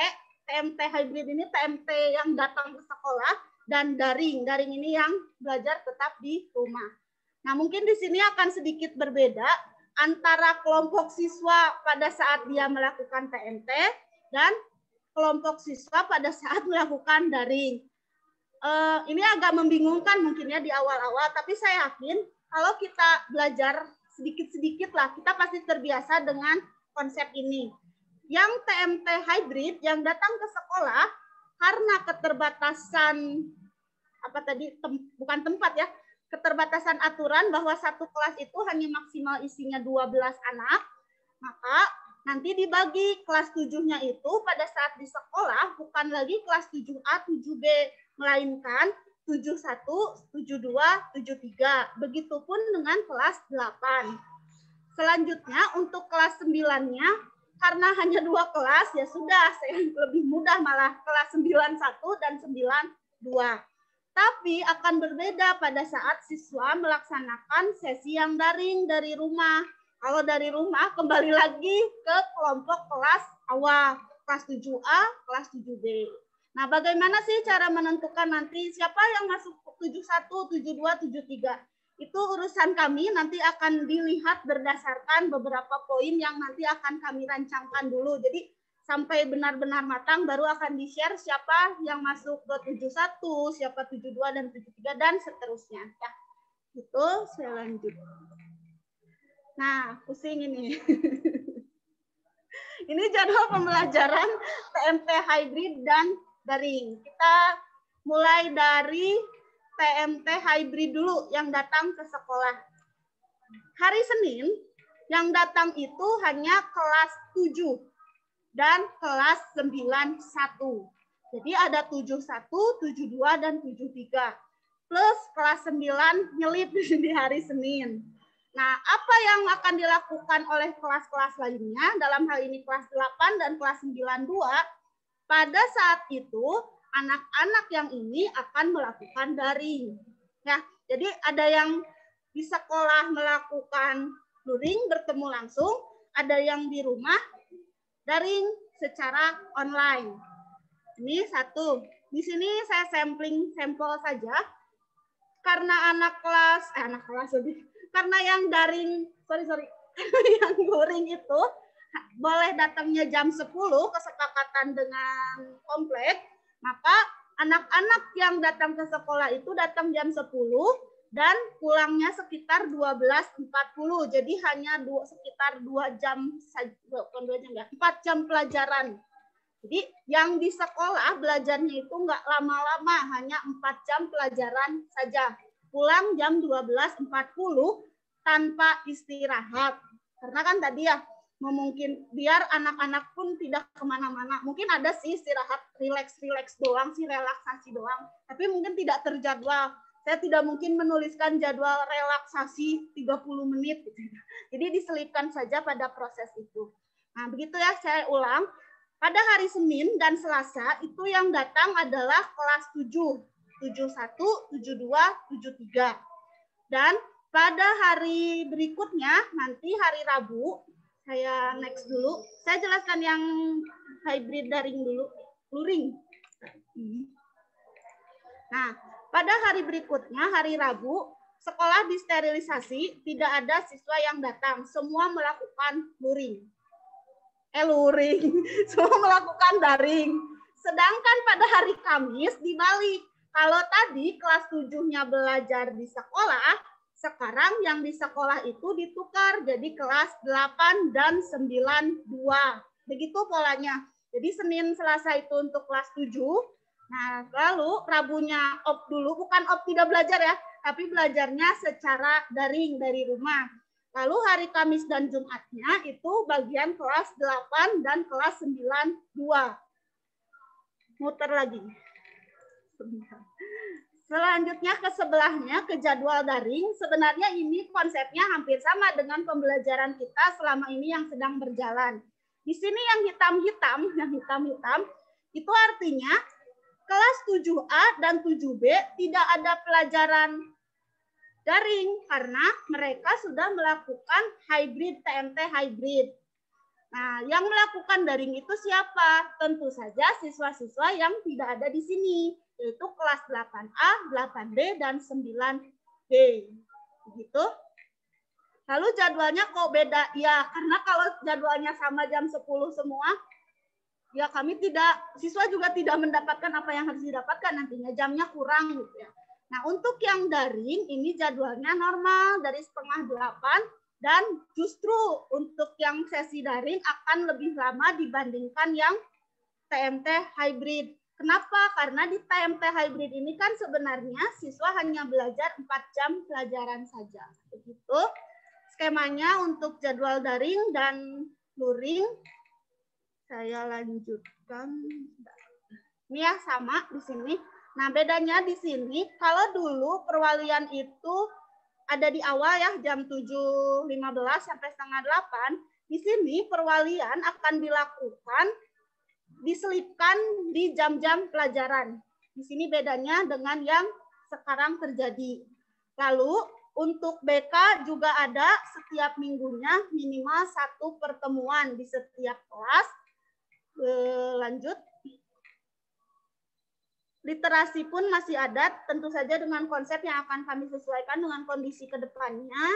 TMT hybrid ini TMT yang datang ke sekolah dan daring. Daring ini yang belajar tetap di rumah. Nah, mungkin di sini akan sedikit berbeda antara kelompok siswa pada saat dia melakukan TMT dan kelompok siswa pada saat melakukan daring. Ini agak membingungkan mungkin ya di awal-awal, tapi saya yakin kalau kita belajar sedikit-sedikit lah, kita pasti terbiasa dengan konsep ini. Yang TMT hybrid yang datang ke sekolah karena keterbatasan bukan tempat ya, keterbatasan aturan bahwa satu kelas itu hanya maksimal isinya 12 anak, maka nanti dibagi kelas 7-nya itu pada saat di sekolah bukan lagi kelas 7A, 7B, melainkan 71, 72, 73. Begitupun dengan kelas 8. Selanjutnya untuk kelas 9-nya, karena hanya 2 kelas, ya sudah, saya lebih mudah malah kelas 91 dan 92. Tapi akan berbeda pada saat siswa melaksanakan sesi yang daring dari rumah. Kalau dari rumah kembali lagi ke kelompok kelas awal, kelas 7A, kelas 7B. Nah, bagaimana sih cara menentukan nanti siapa yang masuk 71, 72, 73? Itu urusan kami, nanti akan dilihat berdasarkan beberapa poin yang nanti akan kami rancangkan dulu. Jadi sampai benar-benar matang baru akan di-share siapa yang masuk ke 71, siapa 72 dan 73 dan seterusnya. Ya, itu saya lanjut. Nah, pusing ini. Ini jadwal pembelajaran TMT hybrid dan daring. Kita mulai dari TMT hybrid dulu yang datang ke sekolah. Hari Senin yang datang itu hanya kelas 7 dan kelas 91. Jadi ada 71, 72 dan 73. Plus kelas 9 nyelip di hari Senin. Nah, apa yang akan dilakukan oleh kelas-kelas lainnya, dalam hal ini kelas 8 dan kelas 92, pada saat itu anak-anak yang ini akan melakukan daring. Ya, jadi ada yang di sekolah melakukan luring bertemu langsung, ada yang di rumah daring secara online. Ini satu. Di sini saya sampel saja. Karena karena yang daring, yang luring itu boleh datangnya jam 10 kesepakatan dengan komplek, maka anak-anak yang datang ke sekolah itu datang jam 10 dan pulangnya sekitar 12.40. Jadi hanya sekitar 2 jam saja, bukan 2 jam ya, 4 jam pelajaran. Jadi yang di sekolah belajarnya itu nggak lama-lama, hanya 4 jam pelajaran saja. Pulang jam 12.40 tanpa istirahat. Karena kan tadi ya, mungkin biar anak-anak pun tidak kemana-mana. Mungkin ada sih istirahat, relax doang sih, relaksasi doang. Tapi mungkin tidak terjadwal. Saya tidak mungkin menuliskan jadwal relaksasi 30 menit. Gitu. Jadi diselipkan saja pada proses itu. Nah, begitu ya, saya ulang. Pada hari Senin dan Selasa itu yang datang adalah kelas 7. 71, 72, 73. Dan pada hari berikutnya, nanti hari Rabu, saya next dulu. Saya jelaskan yang hybrid daring dulu. Luring. Nah, pada hari berikutnya, hari Rabu, sekolah disterilisasi, tidak ada siswa yang datang. Semua melakukan luring. Luring. Semua melakukan daring. Sedangkan pada hari Kamis dibalik. Kalau tadi kelas 7-nya belajar di sekolah, sekarang yang di sekolah itu ditukar jadi kelas 8 dan 9, 2. Begitu polanya. Jadi Senin, Selasa itu untuk kelas 7. Nah, lalu Rabunya off dulu, bukan off tidak belajar ya, tapi belajarnya secara daring dari rumah. Lalu hari Kamis dan Jumatnya itu bagian kelas 8 dan kelas 9, 2. Muter lagi. Selanjutnya ke sebelahnya, ke jadwal daring. Sebenarnya ini konsepnya hampir sama dengan pembelajaran kita selama ini yang sedang berjalan. Di sini yang hitam-hitam, itu artinya kelas 7A dan 7B tidak ada pelajaran daring karena mereka sudah melakukan hybrid, TMT hybrid. Nah, yang melakukan daring itu siapa? Tentu saja siswa-siswa yang tidak ada di sini, yaitu kelas 8A, 8B, dan 9B. Begitu. Lalu jadwalnya kok beda? Ya, karena kalau jadwalnya sama jam 10 semua, ya kami tidak, siswa juga tidak mendapatkan apa yang harus didapatkan nantinya, jamnya kurang gitu ya. Nah, untuk yang daring ini jadwalnya normal dari 7:30 dan justru untuk yang sesi daring akan lebih lama dibandingkan yang TMT hybrid. Kenapa? Karena di TMT hybrid ini kan sebenarnya siswa hanya belajar 4 jam pelajaran saja. Begitu skemanya untuk jadwal daring dan luring. Saya lanjutkan. Ini ya sama di sini. Nah, bedanya di sini kalau dulu perwalian itu ada di awal ya jam 7.15 sampai 7:30. Di sini perwalian akan dilakukan diselipkan di jam-jam pelajaran. Di sini bedanya dengan yang sekarang terjadi. Lalu untuk BK juga ada setiap minggunya minimal 1 pertemuan di setiap kelas. Lanjut. Literasi pun masih ada, tentu saja dengan konsep yang akan kami sesuaikan dengan kondisi ke depannya.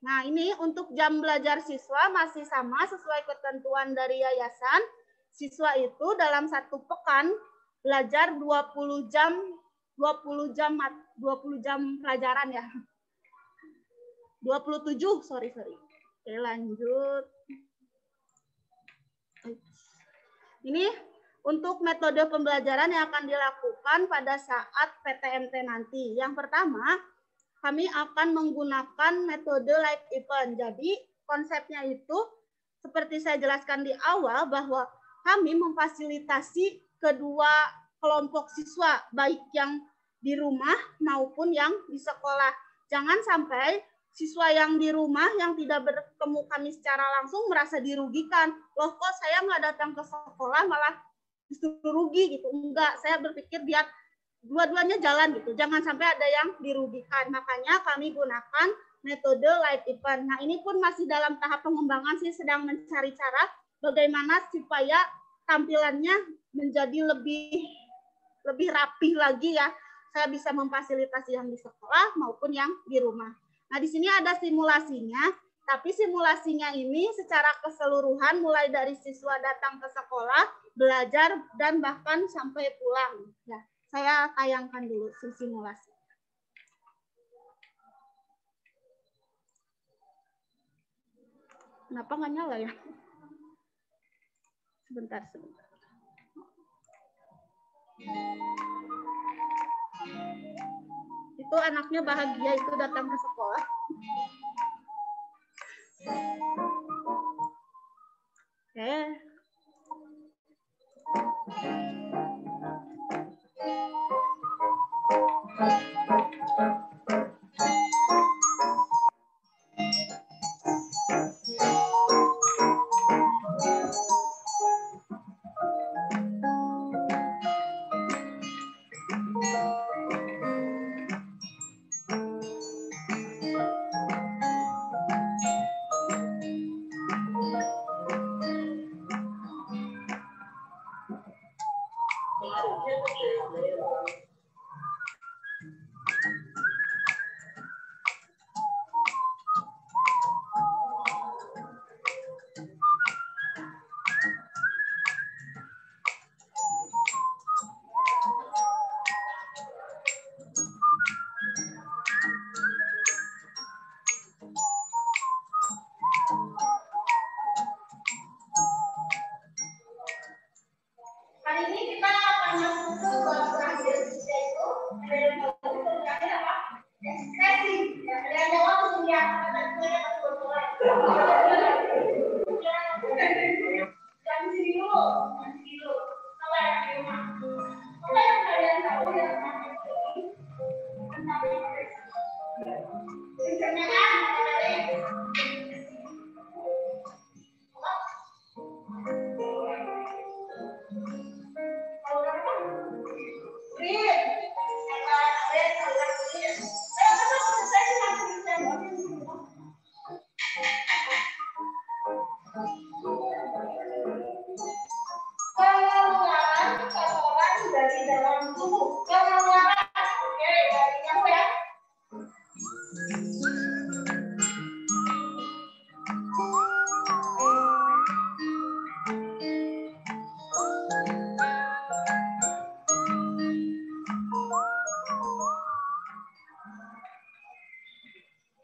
Nah, ini untuk jam belajar siswa masih sama sesuai ketentuan dari yayasan. Siswa itu dalam 1 pekan belajar 20 jam pelajaran ya. 27, sorry. Oke, lanjut. Ini untuk metode pembelajaran yang akan dilakukan pada saat PTMT nanti. Yang pertama, kami akan menggunakan metode live event. Jadi konsepnya itu seperti saya jelaskan di awal bahwa kami memfasilitasi kedua kelompok siswa, baik yang di rumah maupun yang di sekolah. Jangan sampai siswa yang di rumah yang tidak bertemu kami secara langsung merasa dirugikan. Loh kok saya nggak datang ke sekolah malah justru rugi gitu. Enggak, saya berpikir biar dua-duanya jalan gitu. Jangan sampai ada yang dirugikan. Makanya kami gunakan metode live event. Nah, ini pun masih dalam tahap pengembangan sih, sedang mencari cara bagaimana supaya tampilannya menjadi lebih rapih lagi ya. Saya bisa memfasilitasi yang di sekolah maupun yang di rumah. Nah, di sini ada simulasinya. Tapi simulasinya ini secara keseluruhan mulai dari siswa datang ke sekolah, belajar, dan bahkan sampai pulang. Ya, saya tayangkan dulu simulasi. Kenapa nggak nyala ya? Sebentar. Itu anaknya bahagia itu datang ke sekolah. Oke.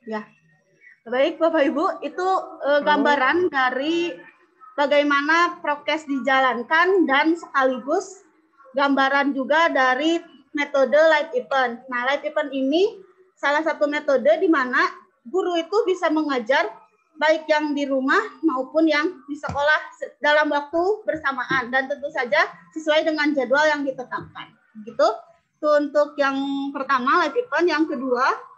Ya, baik Bapak Ibu, itu gambaran dari bagaimana prokes dijalankan dan sekaligus gambaran juga dari metode live event. Nah, live event ini salah satu metode di mana guru itu bisa mengajar baik yang di rumah maupun yang di sekolah dalam waktu bersamaan dan tentu saja sesuai dengan jadwal yang ditetapkan. Gitu. Itu untuk yang pertama live event, yang kedua,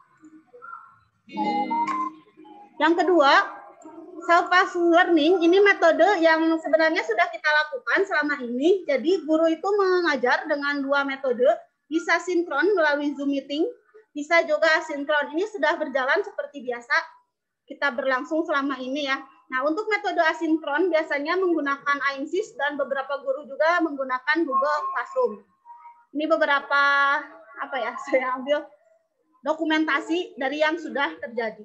self-paced learning ini metode yang sebenarnya sudah kita lakukan selama ini. Jadi guru itu mengajar dengan dua metode, bisa sinkron melalui Zoom meeting, bisa juga asinkron. Ini sudah berjalan seperti biasa kita berlangsung selama ini ya. Nah, untuk metode asinkron biasanya menggunakan AIMSIS dan beberapa guru juga menggunakan Google Classroom. Ini beberapa saya ambil dokumentasi dari yang sudah terjadi.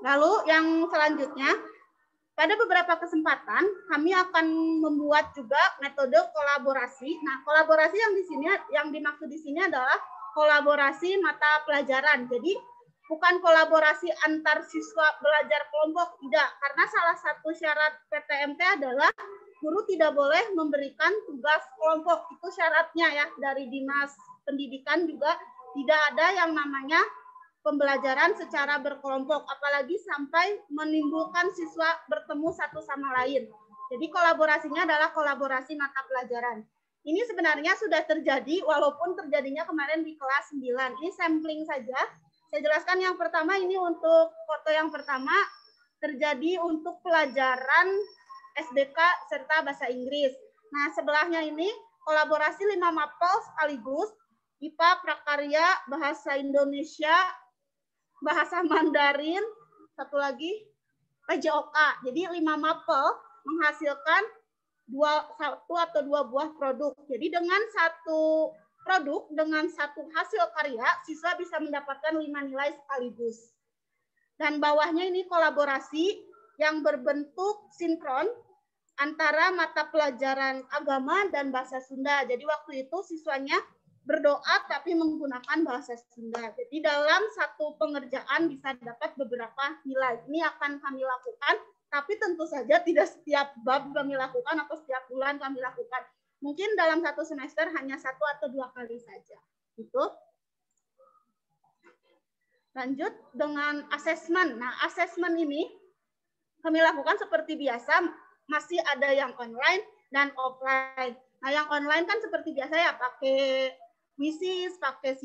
Lalu yang selanjutnya, pada beberapa kesempatan kami akan membuat juga metode kolaborasi. Nah, kolaborasi yang dimaksud di sini adalah kolaborasi mata pelajaran. Jadi bukan kolaborasi antar siswa belajar kelompok, tidak. Karena salah satu syarat PTMT adalah guru tidak boleh memberikan tugas kelompok. Itu syaratnya ya dari Dinas Pendidikan juga tidak ada yang namanya pembelajaran secara berkelompok, apalagi sampai menimbulkan siswa bertemu satu sama lain. Jadi kolaborasinya adalah kolaborasi mata pelajaran. Ini sebenarnya sudah terjadi walaupun terjadinya kemarin di kelas 9. Ini sampling saja. Saya jelaskan yang pertama, ini untuk foto yang pertama terjadi untuk pelajaran SBK serta bahasa Inggris. Nah, sebelahnya ini kolaborasi 5 mapel sekaligus, IPA, Prakarya, Bahasa Indonesia, Bahasa Mandarin, satu lagi PJOK. Jadi 5 mapel menghasilkan satu atau dua buah produk. Jadi dengan satu produk, dengan satu hasil karya, siswa bisa mendapatkan 5 nilai sekaligus. Dan bawahnya ini kolaborasi yang berbentuk sinkron antara mata pelajaran agama dan bahasa Sunda. Jadi waktu itu siswanya berdoa tapi menggunakan bahasa Sunda. Jadi dalam satu pengerjaan bisa dapat beberapa nilai. Ini akan kami lakukan, tapi tentu saja tidak setiap bab kami lakukan atau setiap bulan kami lakukan. Mungkin dalam satu semester hanya 1 atau 2 kali saja. Gitu. Lanjut dengan asesmen. Nah, asesmen ini kami lakukan seperti biasa, masih ada yang online dan offline. Nah, yang online kan seperti biasa ya, pakai WSIS, pakai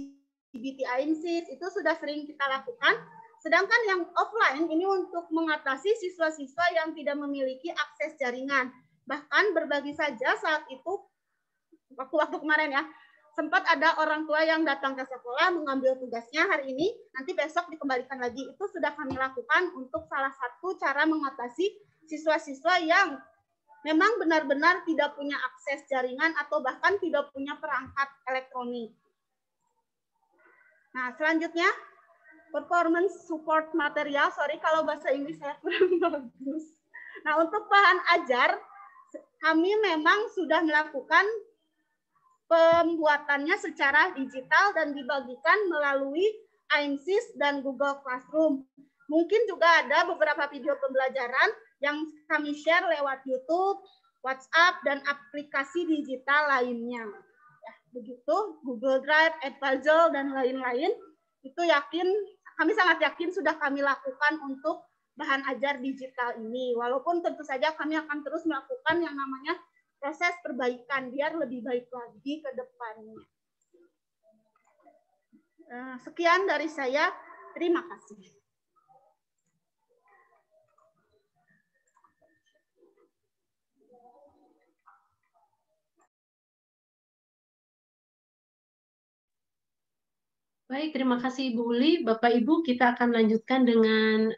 CBT AIMSIS, itu sudah sering kita lakukan. Sedangkan yang offline ini untuk mengatasi siswa-siswa yang tidak memiliki akses jaringan. Bahkan berbagi saja saat itu, waktu-waktu kemarin ya, sempat ada orang tua yang datang ke sekolah mengambil tugasnya hari ini, nanti besok dikembalikan lagi. Itu sudah kami lakukan untuk salah satu cara mengatasi siswa-siswa yang memang benar-benar tidak punya akses jaringan atau bahkan tidak punya perangkat elektronik. Nah, selanjutnya performance support material. Sorry kalau bahasa Inggris saya kurang bagus. Nah, untuk bahan ajar kami memang sudah melakukan pembuatannya secara digital dan dibagikan melalui AIMSIS dan Google Classroom. Mungkin juga ada beberapa video pembelajaran yang kami share lewat YouTube, WhatsApp, dan aplikasi digital lainnya. Ya, begitu, Google Drive, Edpuzzle, dan lain-lain, itu kami sangat yakin sudah kami lakukan untuk bahan ajar digital ini. Walaupun tentu saja kami akan terus melakukan yang namanya proses perbaikan biar lebih baik lagi ke depannya. Sekian dari saya. Terima kasih. Baik, terima kasih Ibu Uli. Bapak Ibu, kita akan lanjutkan dengan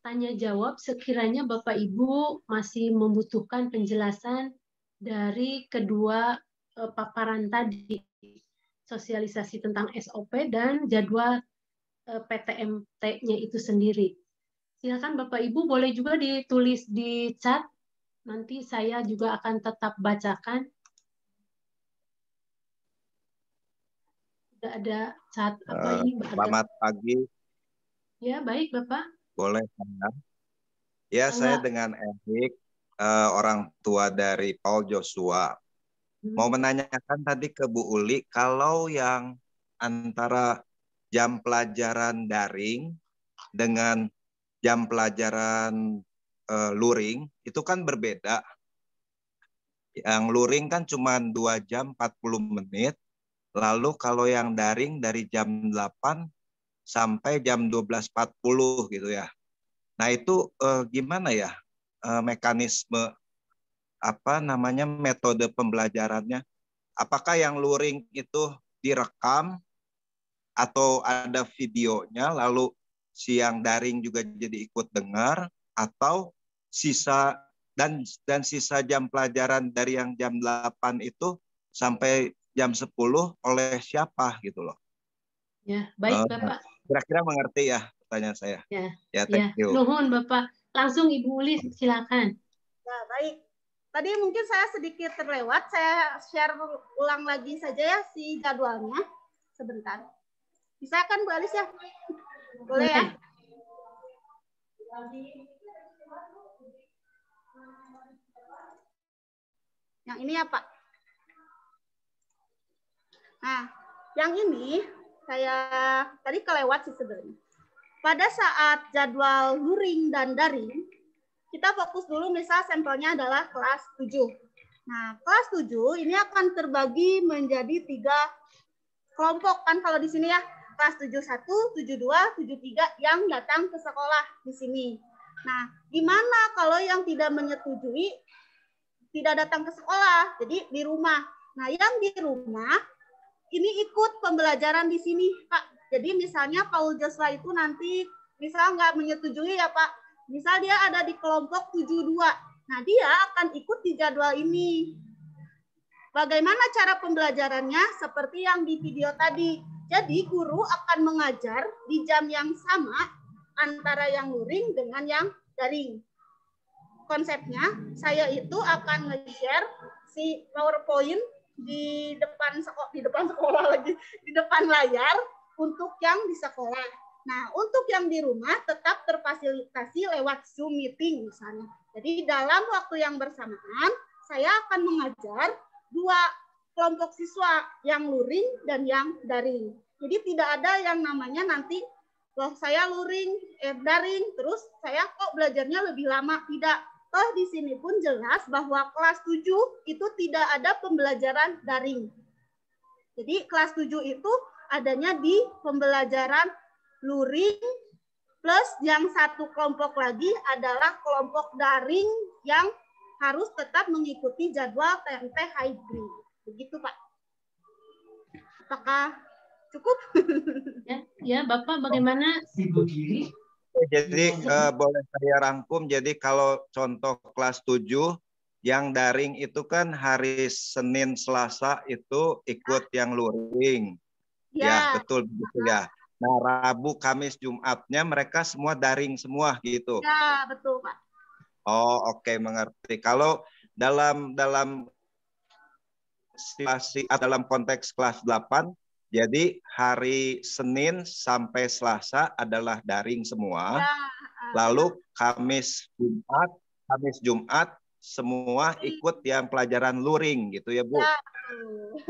tanya jawab. Sekiranya Bapak Ibu masih membutuhkan penjelasan dari kedua paparan tadi, sosialisasi tentang SOP dan jadwal PTMT-nya itu sendiri. Silakan Bapak Ibu, boleh juga ditulis di chat. Nanti saya juga akan tetap bacakan. Sudah ada chat apa ini? Selamat pagi. Ya, baik Bapak. Boleh saya? Ya, saya dengan Erik, orang tua dari Paul Joshua. Mau menanyakan tadi ke Bu Uli, kalau yang antara jam pelajaran daring dengan jam pelajaran luring, itu kan berbeda. Yang luring kan cuma 2 jam 40 menit, lalu kalau yang daring dari jam 8 sampai jam 12.40 gitu ya. Nah itu gimana ya mekanisme metode pembelajarannya? Apakah yang luring itu direkam atau ada videonya lalu si yang daring juga jadi ikut dengar, atau sisa dan sisa jam pelajaran dari yang jam 8 itu sampai jam 10 oleh siapa gitu loh. Ya, baik Bapak. Kira-kira mengerti ya pertanyaan saya. Ya, thank you. Nuhun Bapak. Langsung Ibu Uli silakan. Ya, baik. Tadi mungkin saya sedikit terlewat, saya share ulang lagi saja ya si jadwalnya. Sebentar. Bisa kan Bu Alis ya? Boleh ya? Yang ini ya Pak? Nah, yang ini saya tadi kelewat sih sebenarnya. Pada saat jadwal luring dan daring, kita fokus dulu misal sampelnya adalah kelas 7. Nah, kelas 7 ini akan terbagi menjadi 3 kelompok kan kalau di sini ya. Kelas 71, 72, 73 yang datang ke sekolah di sini. Nah, gimana kalau yang tidak menyetujui tidak datang ke sekolah, jadi di rumah. Nah, yang di rumah ini ikut pembelajaran di sini, Pak. Jadi misalnya Paul Joshua itu nanti misal nggak menyetujui ya Pak, misal dia ada di kelompok 72. Nah, dia akan ikut di jadwal ini. Bagaimana cara pembelajarannya? Seperti yang di video tadi. Jadi guru akan mengajar di jam yang sama, antara yang luring dengan yang daring. Konsepnya, saya itu akan nge-share si PowerPoint di depan sekolah lagi, di depan layar untuk yang di sekolah. Nah, untuk yang di rumah tetap terfasilitasi lewat Zoom meeting misalnya. Jadi dalam waktu yang bersamaan, saya akan mengajar 2 kelompok siswa, yang luring dan yang daring. Jadi tidak ada yang namanya nanti, loh saya luring, daring, terus saya kok belajarnya lebih lama. Tidak. Toh di sini pun jelas bahwa kelas 7 itu tidak ada pembelajaran daring. Jadi kelas 7 itu adanya di pembelajaran luring, plus yang satu kelompok lagi adalah kelompok daring yang harus tetap mengikuti jadwal TMT hybrid. Begitu, Pak. Apakah cukup? Ya, Bapak bagaimana? Jadi boleh saya rangkum, jadi kalau contoh kelas 7 yang daring itu kan hari Senin Selasa itu ikut yang luring. Ya, betul begitu ya. Nah, Rabu, Kamis, Jumatnya mereka semua daring semua gitu. Ya, betul, Pak. Oh, oke, mengerti. Kalau dalam situasi dalam konteks kelas 8, jadi hari Senin sampai Selasa adalah daring semua. Ya, lalu Kamis Jumat semua ikut yang pelajaran luring gitu ya, Bu. Ya.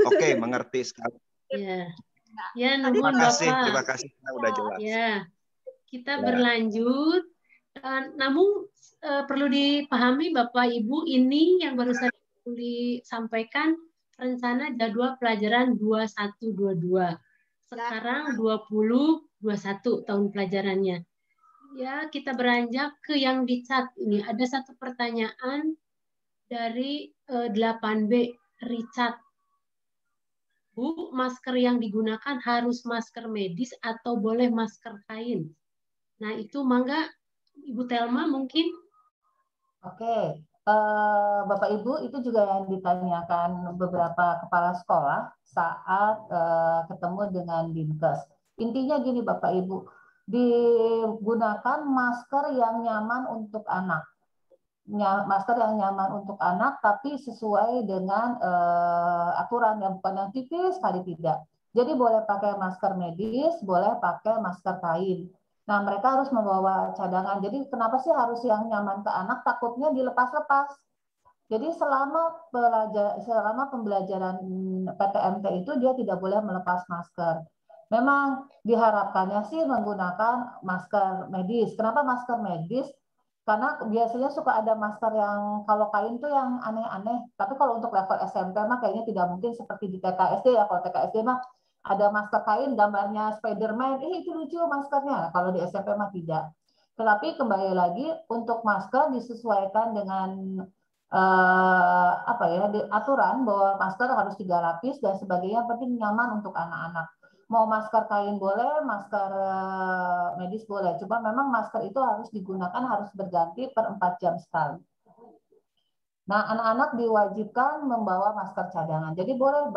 Oke, mengerti sekali. Ya. Ya, Terima nuhun kasih, Bapak. terima kasih, udah jelas. Ya, kita berlanjut. Namun perlu dipahami Bapak Ibu, ini yang barusan disampaikan rencana jadwal pelajaran 2122. Sekarang 2021 tahun pelajarannya. Ya, kita beranjak ke yang di chat ini. Ada satu pertanyaan dari 8B Richard. Bu, masker yang digunakan harus masker medis atau boleh masker kain? Nah, itu mangga Ibu Telma mungkin. Oke, Bapak Ibu, itu juga yang ditanyakan beberapa kepala sekolah saat ketemu dengan Dinkes. Intinya gini Bapak Ibu, digunakan masker yang nyaman untuk anak. Masker yang nyaman untuk anak, tapi sesuai dengan aturan, yang bukan yang tipis sekali tidak. Jadi boleh pakai masker medis, boleh pakai masker kain. Nah, mereka harus membawa cadangan. Jadi kenapa sih harus yang nyaman ke anak? Takutnya dilepas-lepas. Jadi selama pembelajaran PTMT itu dia tidak boleh melepas masker. Memang diharapkannya sih menggunakan masker medis. Kenapa masker medis? Karena biasanya suka ada masker yang kalau kain tuh yang aneh-aneh. Tapi kalau untuk level SMP mah kayaknya tidak mungkin seperti di TKSD ya. Kalau TKSD mah ada masker kain gambarnya Spider-Man, itu lucu maskernya. Kalau di SMP mah tidak. Tetapi kembali lagi untuk masker disesuaikan dengan aturan bahwa masker harus 3 lapis dan sebagainya, penting nyaman untuk anak-anak. Mau masker kain boleh, masker medis boleh. Cuma memang masker itu harus digunakan, harus berganti per 4 jam sekali. Nah, anak-anak diwajibkan membawa masker cadangan. Jadi boleh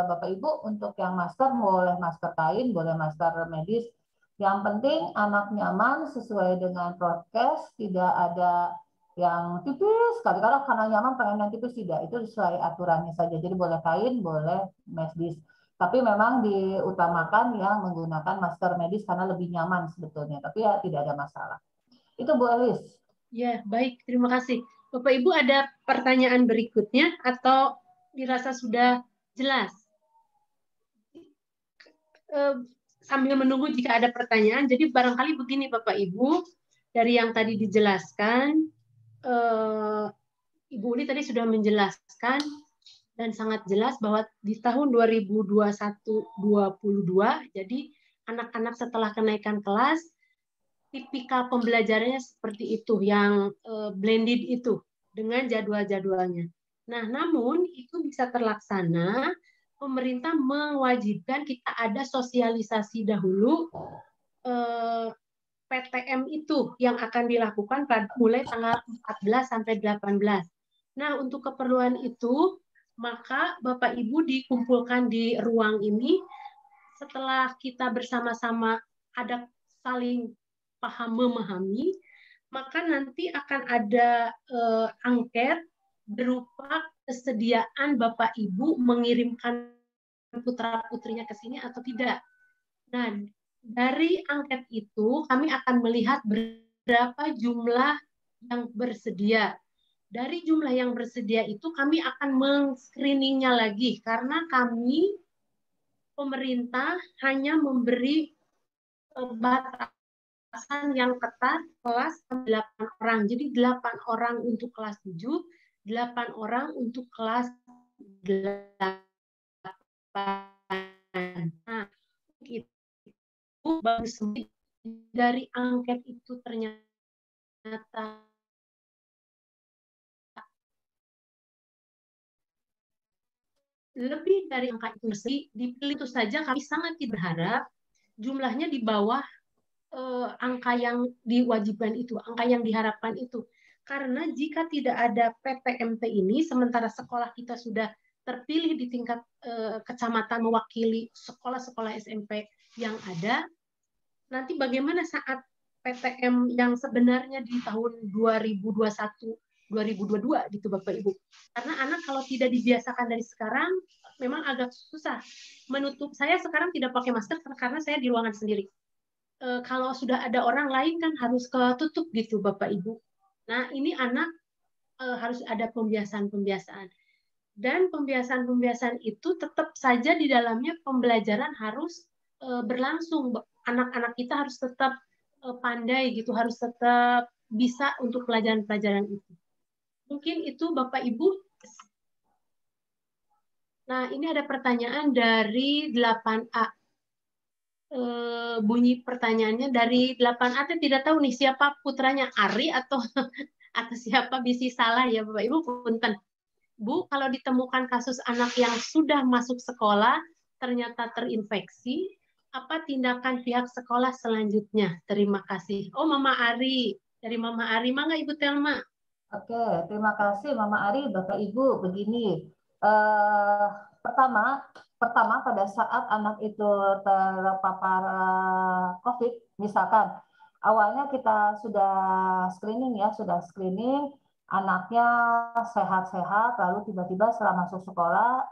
Bapak Ibu untuk yang masker, boleh masker kain, boleh masker medis. Yang penting anak nyaman sesuai dengan prokes, tidak ada yang tipis. Kadang-kadang karena nyaman pengen yang tipis, tidak. Itu sesuai aturannya saja. Jadi boleh kain, boleh medis. Tapi memang diutamakan yang menggunakan masker medis karena lebih nyaman sebetulnya. Tapi ya tidak ada masalah. Itu Bu Elis. Ya, baik. Terima kasih. Bapak Ibu ada pertanyaan berikutnya atau dirasa sudah jelas? Sambil menunggu jika ada pertanyaan, jadi barangkali begini Bapak Ibu, dari yang tadi dijelaskan, Ibu Uli tadi sudah menjelaskan dan sangat jelas bahwa di tahun 2021-2022, jadi anak-anak setelah kenaikan kelas, tipikal pembelajarannya seperti itu, yang blended itu, dengan jadwal-jadwalnya. Nah, namun itu bisa terlaksana, pemerintah mewajibkan kita ada sosialisasi dahulu PTM itu yang akan dilakukan mulai tanggal 14 sampai 18. Nah, untuk keperluan itu, maka Bapak Ibu dikumpulkan di ruang ini, setelah kita bersama-sama ada saling paham memahami, maka nanti akan ada angket berupa kesediaan Bapak Ibu mengirimkan putra-putrinya ke sini atau tidak. Nah, dari angket itu kami akan melihat berapa jumlah yang bersedia. Dari jumlah yang bersedia itu kami akan men-screeningnya lagi karena kami pemerintah hanya memberi batasan yang ketat kelas 8 orang. Jadi 8 orang untuk kelas 7, 8 orang untuk kelas 8. Nah, itu bagus dari angket itu ternyata lebih dari angka itu sendiri dipilih itu saja kami sangat tidak berharap jumlahnya di bawah angka yang diwajibkan itu, angka yang diharapkan itu. Karena jika tidak ada PTMT ini, sementara sekolah kita sudah terpilih di tingkat kecamatan mewakili sekolah-sekolah SMP yang ada, nanti bagaimana saat PTM yang sebenarnya di tahun 2021 2022 gitu Bapak Ibu. Karena anak kalau tidak dibiasakan dari sekarang memang agak susah menutup. Saya sekarang tidak pakai masker karena saya di ruangan sendiri. Kalau sudah ada orang lain kan harus ketutup gitu Bapak Ibu. Nah, ini anak harus ada pembiasaan-pembiasaan. Dan pembiasaan-pembiasaan itu tetap saja di dalamnya pembelajaran harus berlangsung. Anak-anak kita harus tetap pandai gitu, harus tetap bisa untuk pelajaran-pelajaran itu. Mungkin itu Bapak Ibu. Nah, ini ada pertanyaan dari 8A. Bunyi pertanyaannya dari 8A, tidak tahu nih siapa putranya, Ari atau siapa, bisa salah ya Bapak Ibu, punten. Bu, kalau ditemukan kasus anak yang sudah masuk sekolah ternyata terinfeksi, apa tindakan pihak sekolah selanjutnya? Terima kasih. Oh, Mama Ari. Dari Mama Ari, mangga Ibu Telma. Oke, terima kasih Mama Ari, Bapak Ibu. Begini, pertama pada saat anak itu terpapar COVID, misalkan awalnya kita sudah screening ya, anaknya sehat-sehat, lalu tiba-tiba setelah masuk sekolah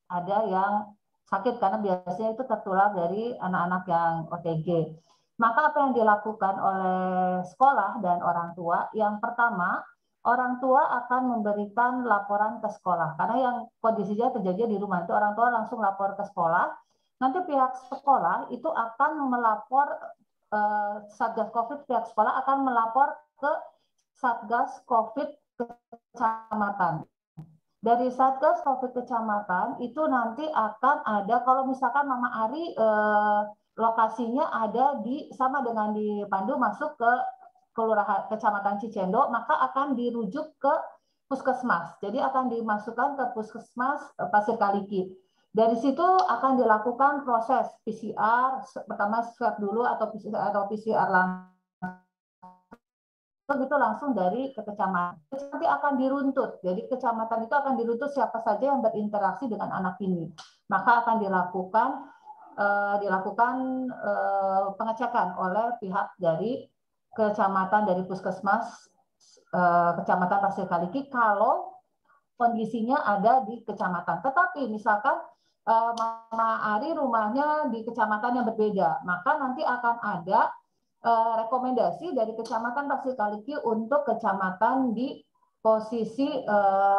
ada yang sakit karena biasanya itu tertular dari anak-anak yang OTG. Maka apa yang dilakukan oleh sekolah dan orang tua? Yang pertama, orang tua akan memberikan laporan ke sekolah. Karena yang kondisinya terjadi di rumah itu orang tua langsung lapor ke sekolah. Nanti pihak sekolah itu akan melapor, Satgas COVID pihak sekolah akan melapor ke Satgas COVID kecamatan. Dari Satgas COVID kecamatan itu nanti akan ada, kalau misalkan Mama Ari lokasinya ada di sama dengan di Pandu masuk ke kelurahan kecamatan Cicendo, maka akan dirujuk ke puskesmas. Jadi akan dimasukkan ke puskesmas Pasir Kaliki. Dari situ akan dilakukan proses PCR, pertama swab dulu atau PCR langsung gitu langsung dari ke kecamatan. Nanti akan diruntut. Jadi kecamatan itu akan diruntut siapa saja yang berinteraksi dengan anak ini. Maka akan dilakukan pengecekan oleh pihak dari kecamatan, dari puskesmas kecamatan Pasir Kaliki kalau kondisinya ada di kecamatan. Tetapi misalkan Mama Ari rumahnya di kecamatan yang berbeda, maka nanti akan ada rekomendasi dari kecamatan Pasir Kaliki untuk kecamatan di posisi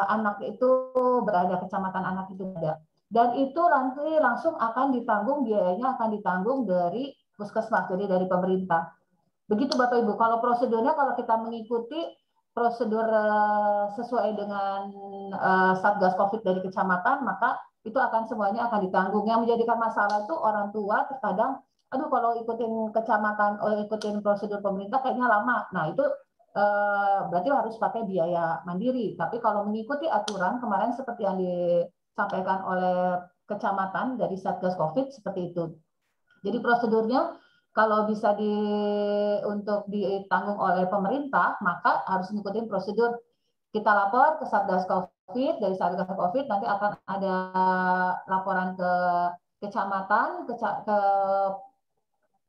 anak itu berada, kecamatan anak itu berada. Dan itu nanti langsung akan ditanggung, biayanya akan ditanggung dari puskesmas, jadi dari pemerintah. Begitu Bapak Ibu. Kalau prosedurnya, kalau kita mengikuti prosedur sesuai dengan Satgas COVID dari kecamatan, maka itu akan semuanya akan ditanggung. Yang menjadikan masalah itu orang tua terkadang, aduh kalau ikutin kecamatan, ikutin prosedur pemerintah kayaknya lama. Nah itu berarti harus pakai biaya mandiri. Tapi kalau mengikuti aturan kemarin seperti yang disampaikan oleh kecamatan dari Satgas COVID seperti itu. Jadi prosedurnya kalau bisa untuk ditanggung oleh pemerintah, maka harus mengikuti prosedur. Kita lapor ke Satgas COVID, dari Satgas COVID nanti akan ada laporan ke kecamatan, ke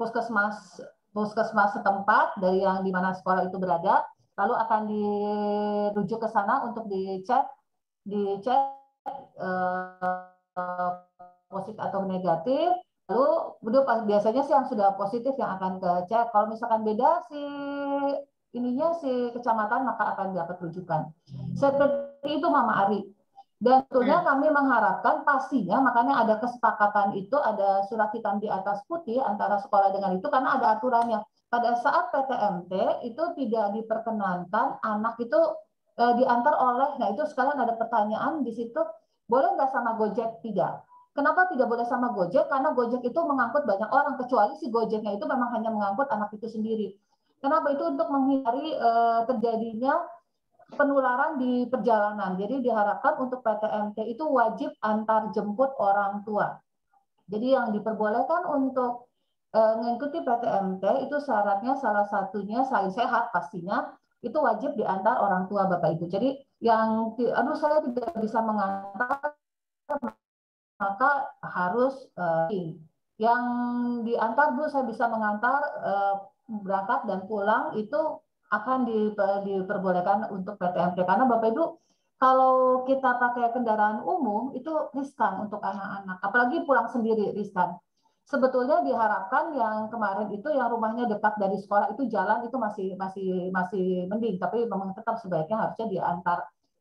puskesmas puskesmas setempat dari yang di mana sekolah itu berada, lalu akan dirujuk ke sana untuk dicek positif atau negatif. Lalu biasanya sih yang sudah positif yang akan ke cek. Kalau misalkan beda si kecamatan, maka akan dapat rujukan. Seperti itu Mama Ari. Dan tentunya kami mengharapkan pastinya, makanya ada kesepakatan itu, ada surat hitam di atas putih antara sekolah dengan itu, karena ada aturannya. Pada saat PTMT itu tidak diperkenankan anak itu diantar oleh, nah itu sekarang ada pertanyaan di situ, boleh nggak sama Gojek? Tidak. Kenapa tidak boleh sama Gojek? Karena Gojek itu mengangkut banyak orang, kecuali si Gojeknya itu memang hanya mengangkut anak itu sendiri. Kenapa? Itu untuk menghindari terjadinya penularan di perjalanan. Jadi diharapkan untuk PTMT itu wajib antar jemput orang tua. Jadi yang diperbolehkan untuk mengikuti PTMT itu syaratnya salah satunya selain sehat pastinya itu wajib diantar orang tua Bapak Ibu. Jadi yang saya tidak bisa mengantar maka harus yang diantar Bu saya bisa mengantar berangkat dan pulang itu akan diperbolehkan untuk PTMT karena Bapak Ibu kalau kita pakai kendaraan umum itu riskan untuk anak-anak apalagi pulang sendiri riskan. Sebetulnya diharapkan yang kemarin itu yang rumahnya dekat dari sekolah itu jalan itu masih mending tapi memang tetap sebaiknya harusnya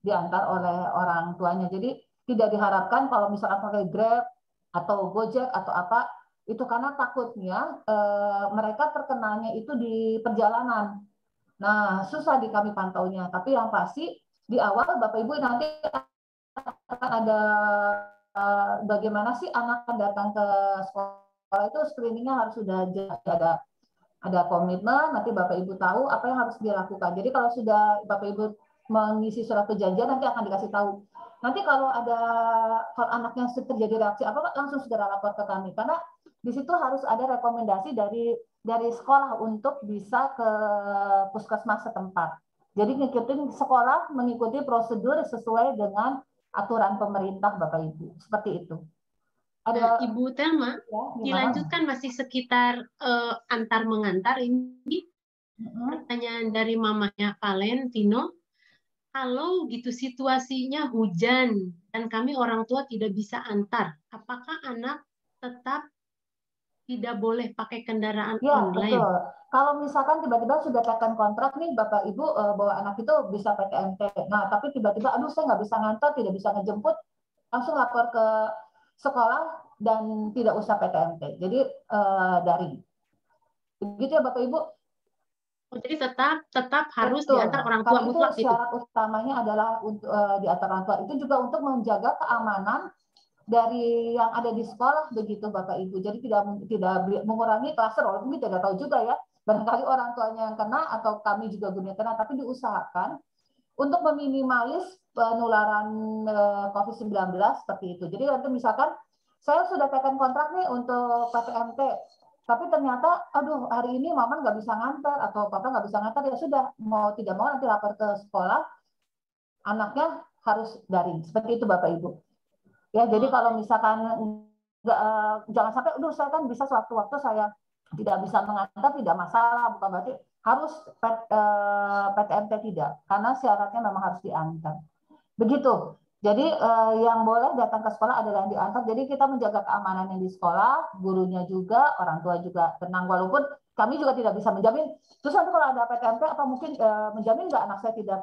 diantar oleh orang tuanya. Jadi tidak diharapkan kalau misalkan pakai Grab atau Gojek atau apa itu karena takutnya mereka terkenalnya itu di perjalanan. Nah, susah di kami pantaunya. Tapi yang pasti di awal Bapak Ibu nanti akan ada bagaimana sih anak datang ke sekolah itu screeningnya harus sudah ada komitmen. Nanti Bapak Ibu tahu apa yang harus dilakukan. Jadi kalau sudah Bapak Ibu mengisi surat perjanjian nanti akan dikasih tahu. Nanti kalau anaknya terjadi reaksi apa langsung segera lapor ke kami karena di situ harus ada rekomendasi dari sekolah untuk bisa ke puskesmas setempat. Jadi ngikutin sekolah mengikuti prosedur sesuai dengan aturan pemerintah Bapak Ibu. Seperti itu. Ada Ibu Thelma, ya, dilanjutkan masih sekitar antar mengantar ini. Pertanyaan dari mamanya Valentino. Kalau gitu situasinya hujan dan kami orang tua tidak bisa antar, apakah anak tetap tidak boleh pakai kendaraan online? Betul. Kalau misalkan tiba-tiba sudah tekan kontrak nih Bapak Ibu bawa anak itu bisa PTMT. Nah, tapi tiba-tiba aduh saya nggak bisa ngantar, tidak bisa ngejemput, langsung lapor ke sekolah dan tidak usah PTMT. Jadi daring. Begitu ya Bapak Ibu? Jadi tetap harus diantar orang tua mutlak itu. Syarat utamanya adalah untuk diantar orang tua. Itu juga untuk menjaga keamanan dari yang ada di sekolah begitu Bapak Ibu. Jadi tidak mengurangi klaster walaupun kita tidak tahu juga ya. Barangkali orang tuanya yang kena atau kami juga guna kena, tapi diusahakan untuk meminimalis penularan COVID-19 seperti itu. Jadi nanti misalkan saya sudah tekan kontrak nih untuk PTMT, tapi ternyata, aduh hari ini mama nggak bisa ngantar atau papa nggak bisa ngantar, ya sudah mau tidak mau nanti lapor ke sekolah, anaknya harus daring. Seperti itu Bapak Ibu. Ya, jadi kalau misalkan jangan sampai, aduh saya kan bisa sewaktu-waktu saya tidak bisa mengantar, tidak masalah, bukan berarti harus PTMT tidak, karena syaratnya memang harus diantar. Begitu. Jadi yang boleh datang ke sekolah adalah yang diantar. Jadi kita menjaga keamanan yang di sekolah, gurunya juga, orang tua juga tenang. Walaupun kami juga tidak bisa menjamin. Terus nanti kalau ada PTMT, apa mungkin menjamin nggak anak saya tidak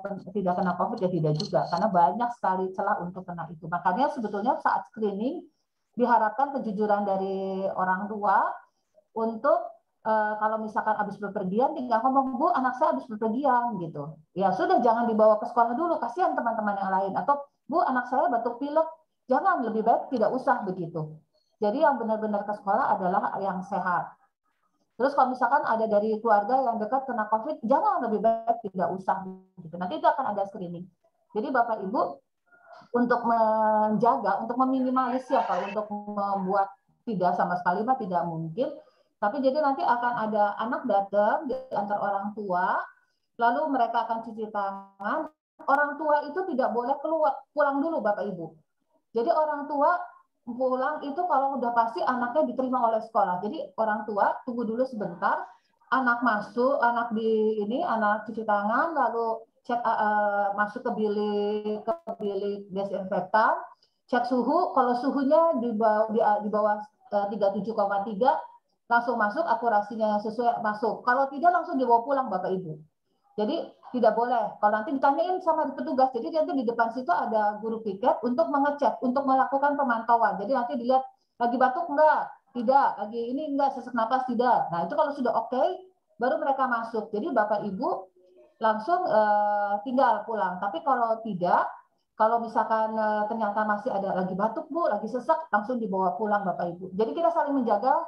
kena COVID? Ya tidak juga, karena banyak sekali celah untuk kena itu. Makanya sebetulnya saat screening diharapkan kejujuran dari orang tua untuk kalau misalkan habis bepergian tinggal ngomong, Bu, anak saya habis bepergian gitu. Ya sudah, jangan dibawa ke sekolah dulu, kasihan teman-teman yang lain. Atau Bu, anak saya batuk pilek, jangan, lebih baik tidak usah begitu. Jadi yang benar-benar ke sekolah adalah yang sehat. Terus kalau misalkan ada dari keluarga yang dekat kena COVID, jangan, lebih baik tidak usah. Gitu. Nanti itu akan ada screening. Jadi Bapak Ibu untuk menjaga, untuk meminimalisir, kalau untuk membuat tidak sama sekali mah tidak mungkin. Tapi jadi nanti akan ada anak datang di antar orang tua, lalu mereka akan cuci tangan. Orang tua itu tidak boleh pulang dulu Bapak Ibu. Jadi orang tua pulang itu kalau udah pasti anaknya diterima oleh sekolah. Jadi orang tua tunggu dulu sebentar, anak masuk, anak cuci tangan, lalu cek masuk ke bilik desinfektan, cek suhu. Kalau suhunya di bawah 37,3 langsung masuk, akurasinya sesuai masuk. Kalau tidak langsung dibawa pulang Bapak Ibu. Jadi tidak boleh. Kalau nanti ditanyain sama petugas, jadi nanti di depan situ ada guru piket untuk mengecek, untuk melakukan pemantauan. Jadi nanti dilihat lagi batuk enggak, tidak, lagi ini enggak, sesak napas tidak. Nah itu kalau sudah oke, baru mereka masuk. Jadi Bapak Ibu langsung tinggal pulang. Tapi kalau tidak, kalau misalkan ternyata masih ada lagi batuk Bu, lagi sesak, langsung dibawa pulang Bapak Ibu. Jadi kita saling menjaga,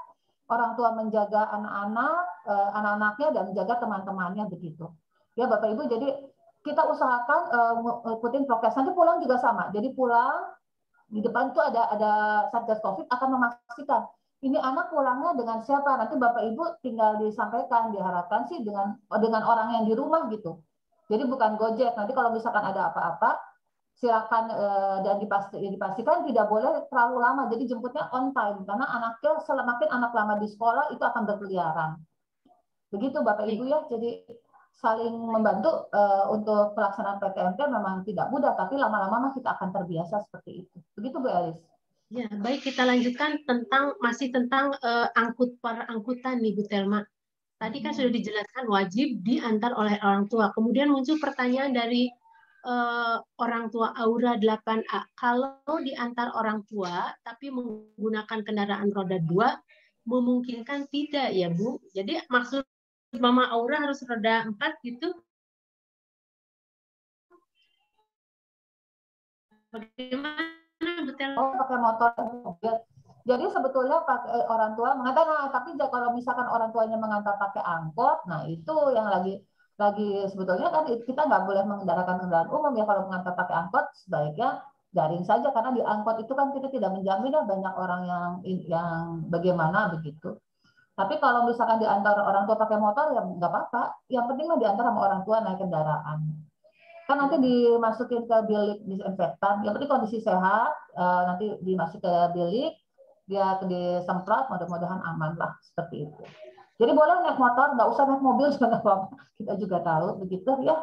orang tua menjaga anak-anaknya dan menjaga teman-temannya begitu. Ya Bapak Ibu, jadi kita usahakan ikutin prokes. Nanti pulang juga sama. Jadi pulang di depan itu ada Satgas Covid akan memastikan ini anak pulangnya dengan siapa. Nanti Bapak Ibu tinggal disampaikan, diharapkan sih dengan orang yang di rumah gitu. Jadi bukan Gojek. Nanti kalau misalkan ada apa-apa, silakan dan dipastikan tidak boleh terlalu lama. Jadi jemputnya on time karena anaknya semakin anak lama di sekolah itu akan berkeliaran. Begitu Bapak Ibu ya. Jadi saling membantu untuk pelaksanaan PTMT memang tidak mudah, tapi lama-lama kita akan terbiasa seperti itu. Begitu Bu Elis. Ya, baik, kita lanjutkan masih tentang angkutan nih Bu Telma. Tadi kan sudah dijelaskan wajib diantar oleh orang tua. Kemudian muncul pertanyaan dari orang tua Aura 8A. Kalau diantar orang tua tapi menggunakan kendaraan roda 2, memungkinkan tidak ya Bu? Jadi maksud Mama Aura harus roda 4 gitu? Bagaimana betul? Oh, pakai motor. Jadi sebetulnya pakai orang tua mengatakan, tapi kalau misalkan orang tuanya mengantar pakai angkot, nah itu yang lagi sebetulnya kan kita nggak boleh mengendaраkan kendaraan umum ya. Kalau mengantar pakai angkot sebaiknya daring saja, karena di angkot itu kan kita tidak menjamin ya banyak orang yang bagaimana begitu. Tapi kalau misalkan diantar orang tua pakai motor ya nggak apa-apa. Yang penting mah diantar sama orang tua naik kendaraan. Kan nanti dimasukin ke bilik disinfektan. Yang penting kondisi sehat, nanti dimasukin ke bilik, dia disemprot, mudah-mudahan aman lah seperti itu. Jadi boleh naik motor, nggak usah naik mobil juga apa-apa. Kita juga tahu begitu ya.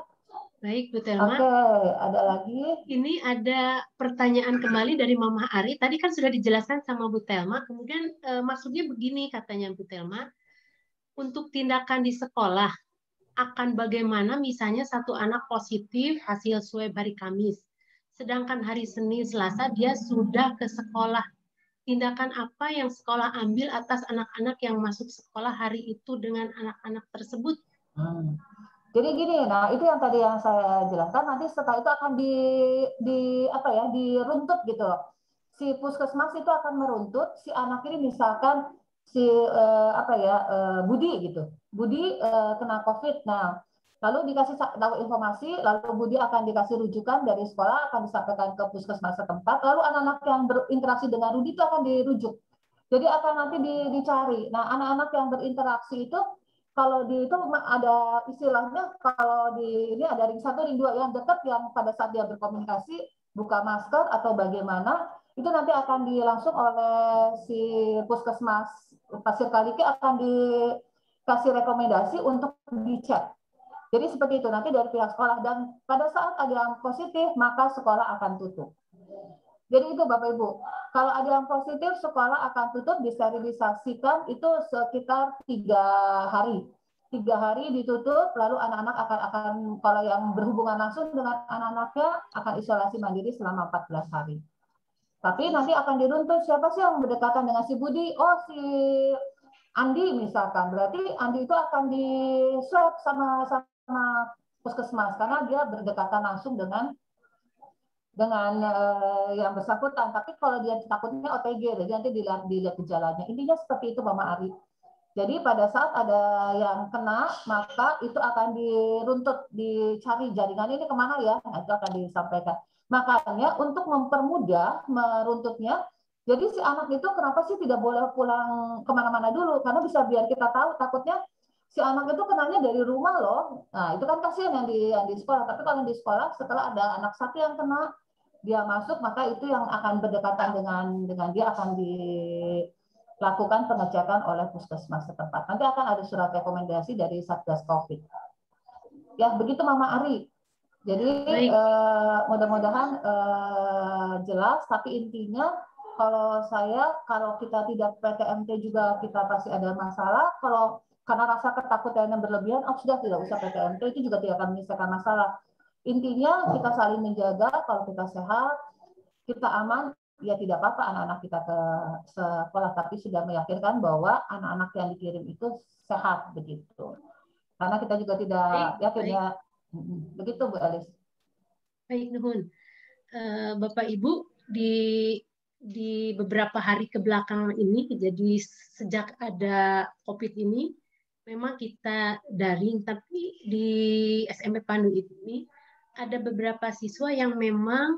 Baik, Bu Telma. Oke, ada lagi. Ini ada pertanyaan kembali dari Mama Ari. Tadi kan sudah dijelaskan sama Bu Telma. Kemudian maksudnya begini katanya Bu Telma. Untuk tindakan di sekolah, akan bagaimana misalnya satu anak positif hasil swab hari Kamis. Sedangkan hari Senin, Selasa dia sudah ke sekolah. Tindakan apa yang sekolah ambil atas anak-anak yang masuk sekolah hari itu dengan anak-anak tersebut? Jadi gini, nah itu yang tadi yang saya jelaskan, nanti setelah itu akan diruntut gitu. Si puskesmas itu akan meruntut si anak ini, misalkan si Budi gitu. Budi kena COVID. Nah, lalu dikasih tahu informasi, lalu Budi akan dikasih rujukan dari sekolah, akan disampaikan ke puskesmas setempat, lalu anak-anak yang berinteraksi dengan Rudi itu akan dirujuk. Jadi akan nanti dicari. Nah, anak-anak yang berinteraksi itu kalau itu ada istilahnya, kalau ini ada ring 1, ring 2 yang dekat, yang pada saat dia berkomunikasi buka masker atau bagaimana, itu nanti akan langsung oleh si puskesmas Pasir Kaliki akan dikasih rekomendasi untuk dicek. Jadi seperti itu nanti dari pihak sekolah, dan pada saat ada yang positif maka sekolah akan tutup. Jadi itu Bapak Ibu, kalau ada yang positif sekolah akan tutup, disterilisasikan itu sekitar 3 hari. 3 hari ditutup, lalu anak-anak akan kalau yang berhubungan langsung dengan anak-anaknya akan isolasi mandiri selama 14 hari. Tapi nanti akan diruntut siapa sih yang berdekatan dengan si Budi? Oh, si Andi misalkan. Berarti Andi itu akan di swab sama puskesmas karena dia berdekatan langsung dengan yang bersangkutan. Tapi kalau dia takutnya OTG, jadi nanti dilihat gejalanya. Intinya seperti itu Mama Ari. Jadi pada saat ada yang kena, maka itu akan diruntut, dicari jaringan ini kemana ya, nah, itu akan disampaikan. Makanya untuk mempermudah meruntutnya, jadi si anak itu kenapa sih tidak boleh pulang kemana-mana dulu? Karena bisa biar kita tahu, takutnya si anak itu kenanya dari rumah loh. Nah itu kan kasihan yang di sekolah. Tapi kalau di sekolah setelah ada anak satu yang kena, dia masuk, maka itu yang akan berdekatan dengan dia akan lakukan pengecekan oleh puskesmas setempat. Nanti akan ada surat rekomendasi dari Satgas COVID. Ya, begitu Mama Ari. Jadi mudah-mudahan jelas, tapi intinya kalau kita tidak PTMT juga kita pasti ada masalah. Kalau karena rasa ketakutan yang berlebihan, sudah tidak usah PTMT, itu juga tidak akan menyelesaikan masalah. Intinya kita saling menjaga, kalau kita sehat, kita aman, ya tidak apa-apa anak-anak kita ke sekolah, tapi sudah meyakinkan bahwa anak-anak yang dikirim itu sehat begitu. Karena kita juga tidak yakin ya. Begitu Bu Elis. Baik, Nuhun. Bapak Ibu, di beberapa hari kebelakangan ini, jadi sejak ada COVID ini, memang kita daring, tapi di SMP Pandu ini ada beberapa siswa yang memang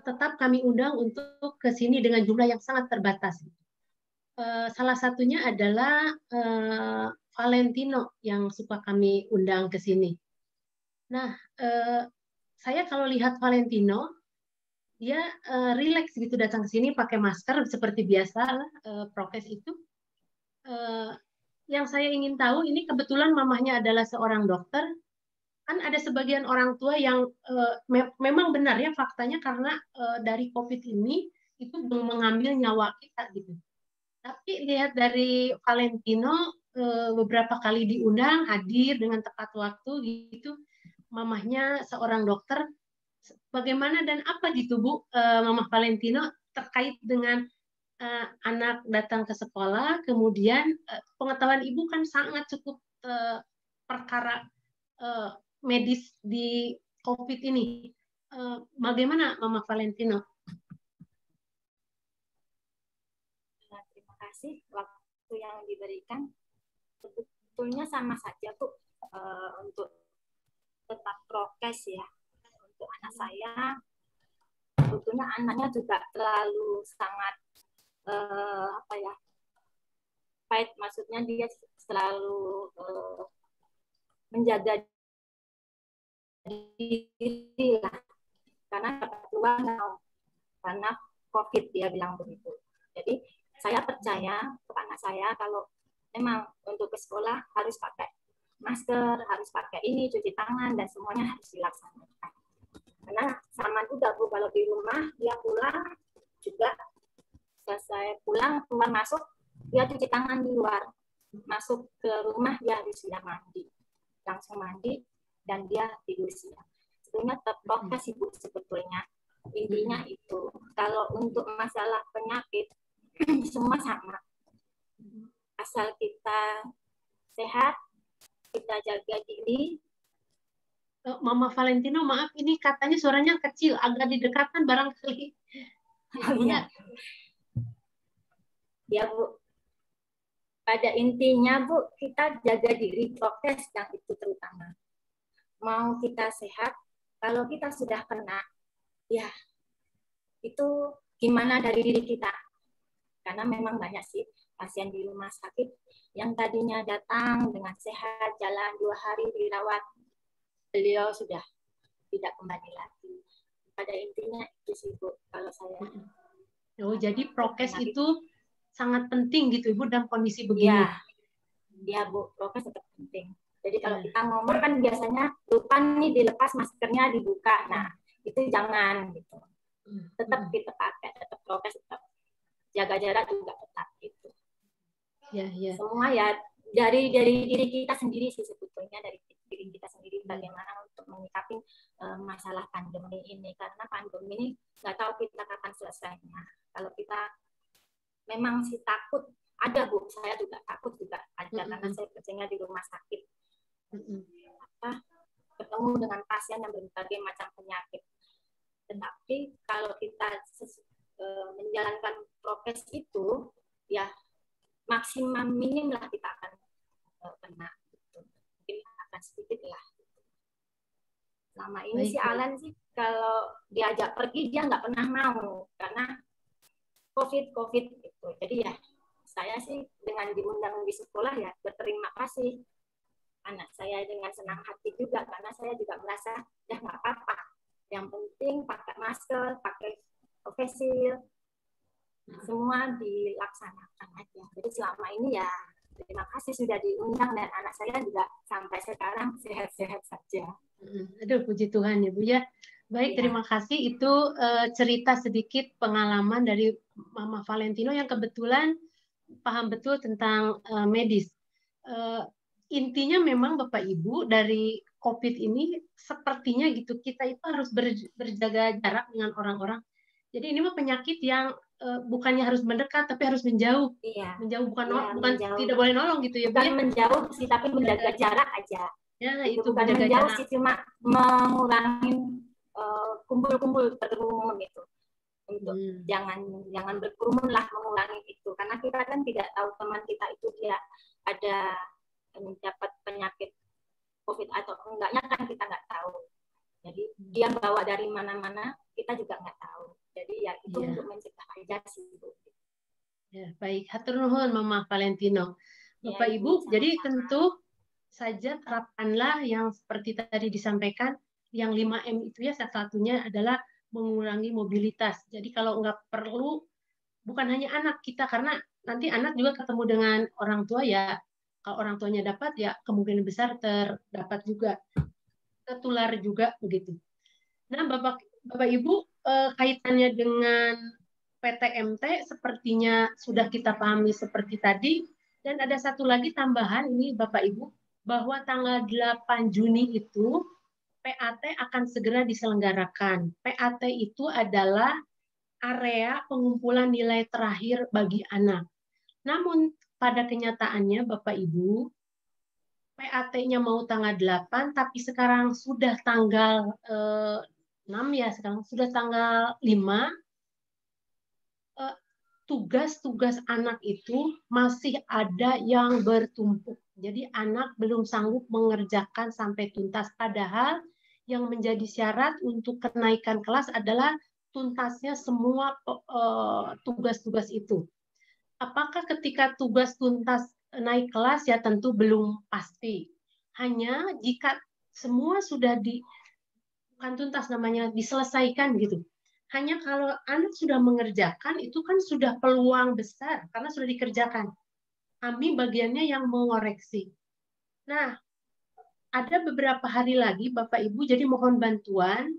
tetap kami undang untuk ke sini dengan jumlah yang sangat terbatas. Salah satunya adalah Valentino yang suka kami undang ke sini. Nah, saya kalau lihat Valentino, dia rileks gitu datang ke sini pakai masker seperti biasa, prokes itu. Yang saya ingin tahu, ini kebetulan mamahnya adalah seorang dokter. Kan ada sebagian orang tua yang memang benar ya faktanya, karena dari COVID ini itu belum mengambil nyawa kita gitu. Tapi lihat dari Valentino, beberapa kali diundang, hadir dengan tepat waktu gitu. Mamahnya seorang dokter. Bagaimana dan apa gitu Bu, Mamah Valentino terkait dengan anak datang ke sekolah, kemudian pengetahuan Ibu kan sangat cukup perkara medis di COVID ini. Bagaimana Mamah Valentino? Terima kasih waktu yang diberikan. Sebetulnya sama saja Bu, untuk tetap prokes ya. Untuk anak saya, sebetulnya anaknya juga terlalu sangat fight, maksudnya dia selalu menjaga diri lah, karena keluar karena COVID, dia bilang begitu. Jadi saya percaya ke anak saya kalau memang untuk ke sekolah harus pakai masker, harus pakai ini, cuci tangan, dan semuanya harus dilaksanakan. Karena sama juga Bu, kalau di rumah dia pulang juga selesai pulang, keluar masuk dia cuci tangan di luar, masuk ke rumah dia harus siap mandi, langsung mandi dan dia tidur siang. Sebetulnya terprokes Ibu, sebetulnya intinya itu. Kalau untuk masalah penyakit semua sama, asal kita sehat, kita jaga diri. Mama Valentino, maaf ini katanya suaranya kecil, agak didekatkan barangkali. Iya. Ya Bu, pada intinya Bu, kita jaga diri, prokes yang itu terutama. Mau kita sehat, kalau kita sudah kena, ya itu gimana dari diri kita. Karena memang banyak sih pasien di rumah sakit yang tadinya datang dengan sehat, jalan 2 hari dirawat, beliau sudah tidak kembali lagi. Pada intinya itu sih Bu, kalau saya. Oh, jadi prokes itu sangat penting gitu Ibu dalam kondisi begini. Iya Bu, prokes tetap penting. Jadi kalau kita ngomong kan biasanya lupa nih dilepas maskernya, dibuka. Nah, itu jangan gitu. Tetap kita pakai, tetap prokes, tetap jaga jarak juga tetap gitu. Ya. Semua ya dari diri kita sendiri sih sebetulnya, dari diri kita sendiri bagaimana untuk menyikapi masalah pandemi ini, karena pandemi ini nggak tahu kita kapan selesainya. Kalau kita memang sih takut, ada Bu, saya juga takut juga ada, karena saya kerjanya di rumah sakit, ketemu dengan pasien yang berbagai macam penyakit. Tetapi kalau kita menjalankan prokes itu, ya maksimum minim lah kita akan kena. Mungkin akan sedikit lah. Selama ini si Alan sih kalau diajak pergi dia nggak pernah mau karena COVID gitu. Jadi ya saya sih dengan diundang di sekolah ya berterima kasih. Anak saya dengan senang hati juga karena saya juga merasa ya nggak apa-apa. Yang penting pakai masker, pakai face shield, semua dilaksanakan. makan aja. Jadi selama ini ya terima kasih sudah diundang dan anak saya juga sampai sekarang sehat-sehat saja. Aduh, puji Tuhan ya Bu ya. Baik, terima kasih. Itu cerita sedikit pengalaman dari Mama Valentino yang kebetulan paham betul tentang medis. Intinya memang Bapak Ibu dari COVID ini sepertinya gitu kita itu harus berjaga jarak dengan orang-orang. Jadi ini mah penyakit yang bukannya harus mendekat tapi harus menjauh. Iya. Menjauh bukan menjauh. Tidak boleh nolong gitu ya Bu. Bukan menjauh sih tapi menjaga jarak aja. Ya, itu bukan menjauh jarak. sih, cuma mengurangi kumpul-kumpul berkerumun itu. Untuk jangan berkerumun lah, mengurangi itu. Karena kita kan tidak tahu teman kita itu dia ada mendapat penyakit COVID atau enggaknya kan kita nggak tahu. Jadi dia bawa dari mana-mana kita juga nggak tahu. Jadi ya itu untuk mencegah aja sih. Ya, baik. Hatur nuhun Mama Valentino. Bapak Ya, Ibu, jadi tentu saja terapkanlah yang seperti tadi disampaikan, yang 5M itu ya salah satunya adalah mengurangi mobilitas. Jadi kalau nggak perlu, bukan hanya anak kita, karena nanti anak juga ketemu dengan orang tua ya, kalau orang tuanya dapat ya kemungkinan besar terdapat juga, tertular juga begitu. Nah Bapak Ibu, kaitannya dengan PTMT sepertinya sudah kita pahami seperti tadi, dan ada satu lagi tambahan ini Bapak Ibu, bahwa tanggal 8 Juni itu PAT akan segera diselenggarakan. PAT itu adalah area pengumpulan nilai terakhir bagi anak. Namun pada kenyataannya Bapak Ibu, PAT-nya mau tanggal 8, tapi sekarang sudah tanggal 6 ya, sekarang sudah tanggal 5, tugas-tugas anak itu masih ada yang bertumpuk. Jadi anak belum sanggup mengerjakan sampai tuntas. Padahal yang menjadi syarat untuk kenaikan kelas adalah tuntasnya semua tugas-tugas itu. Apakah ketika tugas tuntas naik kelas ya tentu belum pasti. Hanya jika semua sudah bukan tuntas namanya, diselesaikan gitu. Hanya kalau anak sudah mengerjakan, itu kan sudah peluang besar, karena sudah dikerjakan. Kami bagiannya yang mengoreksi. Nah, ada beberapa hari lagi, Bapak Ibu, jadi mohon bantuan,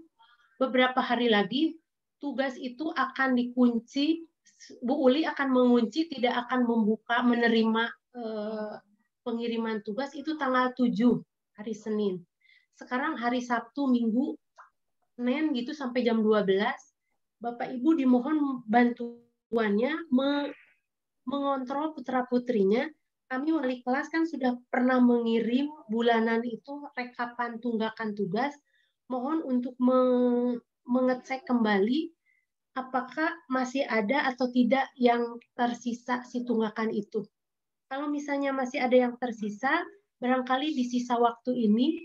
beberapa hari lagi, tugas itu akan dikunci, Bu Uli akan mengunci, tidak akan membuka, menerima pengiriman tugas, itu tanggal 7, hari Senin. Sekarang hari Sabtu, Minggu, Senin gitu, sampai jam 12, Bapak Ibu dimohon bantuannya mengontrol putra-putrinya. Kami wali kelas kan sudah pernah mengirim bulanan itu rekapan tunggakan tugas. Mohon untuk mengecek kembali apakah masih ada atau tidak yang tersisa si tunggakan itu. Kalau misalnya masih ada yang tersisa, barangkali di sisa waktu ini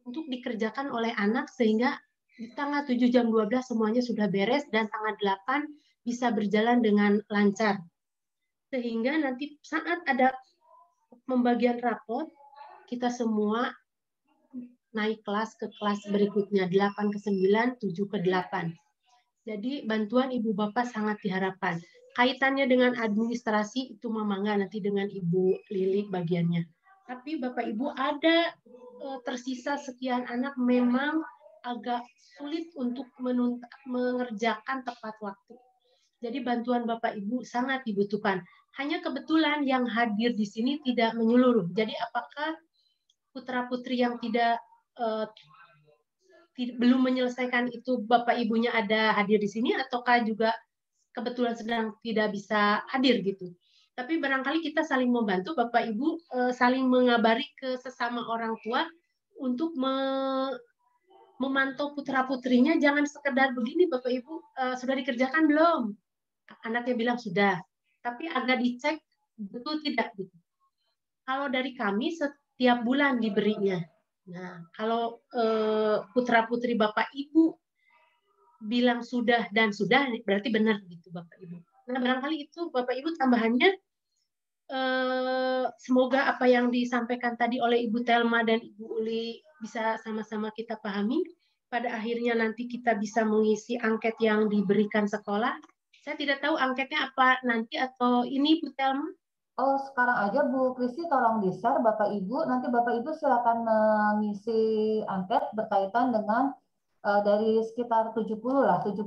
untuk dikerjakan oleh anak sehingga di tanggal 7 jam 12 semuanya sudah beres dan tanggal 8 bisa berjalan dengan lancar. Sehingga nanti saat ada pembagian rapot, kita semua naik kelas ke kelas berikutnya, 8 ke 9, 7 ke 8. Jadi bantuan Ibu Bapak sangat diharapkan. Kaitannya dengan administrasi itu Mangga nanti dengan Ibu Lilik bagiannya. Tapi Bapak Ibu ada tersisa sekian anak memang agak sulit untuk mengerjakan tepat waktu. Jadi bantuan Bapak Ibu sangat dibutuhkan. Hanya kebetulan yang hadir di sini tidak menyeluruh. Jadi apakah putra-putri yang belum menyelesaikan itu Bapak Ibunya ada hadir di sini ataukah juga kebetulan sedang tidak bisa hadir gitu. Tapi barangkali kita saling membantu, Bapak Ibu saling mengabari ke sesama orang tua untuk memantau putra-putrinya, jangan sekedar begini Bapak Ibu, sudah dikerjakan belum? Anaknya bilang sudah, tapi agak dicek betul tidak gitu. Kalau dari kami setiap bulan diberinya. Nah, kalau putra-putri Bapak Ibu bilang sudah dan sudah, berarti benar gitu Bapak Ibu. Nah, barangkali itu Bapak Ibu tambahannya, semoga apa yang disampaikan tadi oleh Ibu Telma dan Ibu Uli bisa sama-sama kita pahami. Pada akhirnya nanti kita bisa mengisi angket yang diberikan sekolah, Saya tidak tahu angketnya apa nanti atau ini Bu Telma. Oh, sekarang aja Bu Kristi tolong di-share Bapak Ibu. Nanti Bapak Ibu silakan mengisi angket berkaitan dengan dari sekitar 70 lah, 70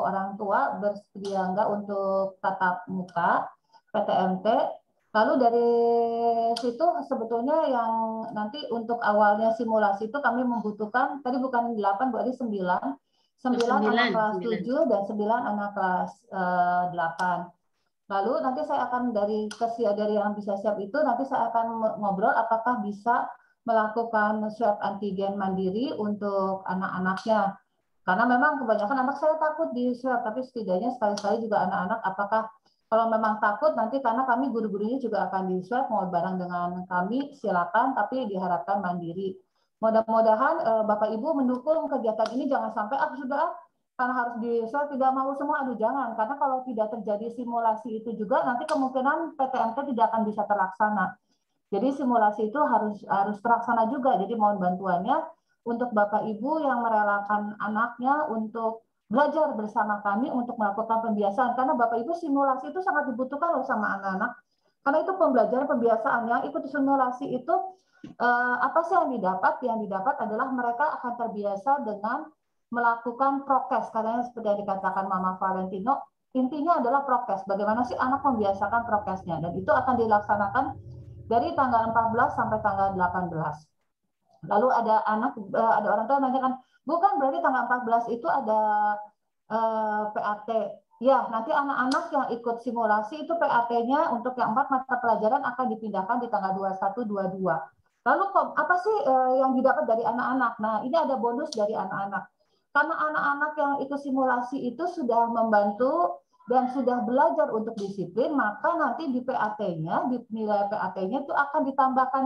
orang tua bersedia enggak untuk tatap muka PTMT. Lalu dari situ sebetulnya yang nanti untuk awalnya simulasi itu kami membutuhkan, tadi bukan 8, berarti 9. 9 anak kelas 7 dan 9 anak kelas 8. Lalu nanti saya akan dari yang bisa siap itu, nanti saya akan ngobrol apakah bisa melakukan swab antigen mandiri untuk anak-anaknya. Karena memang kebanyakan anak saya takut di swab, tapi setidaknya sekali-sekali juga anak-anak apakah kalau memang takut nanti karena kami guru-gurunya juga akan di swab mau bareng dengan kami silakan, tapi diharapkan mandiri. Mudah-mudahan Bapak Ibu mendukung kegiatan ini, jangan sampai sudah karena harus di swab tidak mau semua, aduh jangan, karena kalau tidak terjadi simulasi itu juga nanti kemungkinan PTMT tidak akan bisa terlaksana. Jadi simulasi itu harus terlaksana juga. Jadi mohon bantuannya untuk Bapak Ibu yang merelakan anaknya untuk belajar bersama kami untuk melakukan pembiasaan, karena Bapak Ibu simulasi itu sangat dibutuhkan loh sama anak-anak. Karena itu pembelajaran pembiasaannya ikut simulasi itu apa sih yang didapat? Yang didapat adalah mereka akan terbiasa dengan melakukan prokes, karena seperti yang dikatakan Mama Valentino, intinya adalah prokes. Bagaimana sih anak membiasakan prokesnya, dan itu akan dilaksanakan dari tanggal 14 sampai tanggal 18. Lalu ada orang tua menanyakan, bukan berarti tanggal 14 itu ada PAT. Ya, nanti anak-anak yang ikut simulasi itu PAT-nya untuk yang 4 mata pelajaran akan dipindahkan di tanggal 21, 22. Lalu apa sih yang didapat dari anak-anak? Nah, ini ada bonus dari anak-anak. Karena anak-anak yang ikut simulasi itu sudah membantu dan sudah belajar untuk disiplin, maka nanti di PAT-nya, di nilai PAT-nya itu akan ditambahkan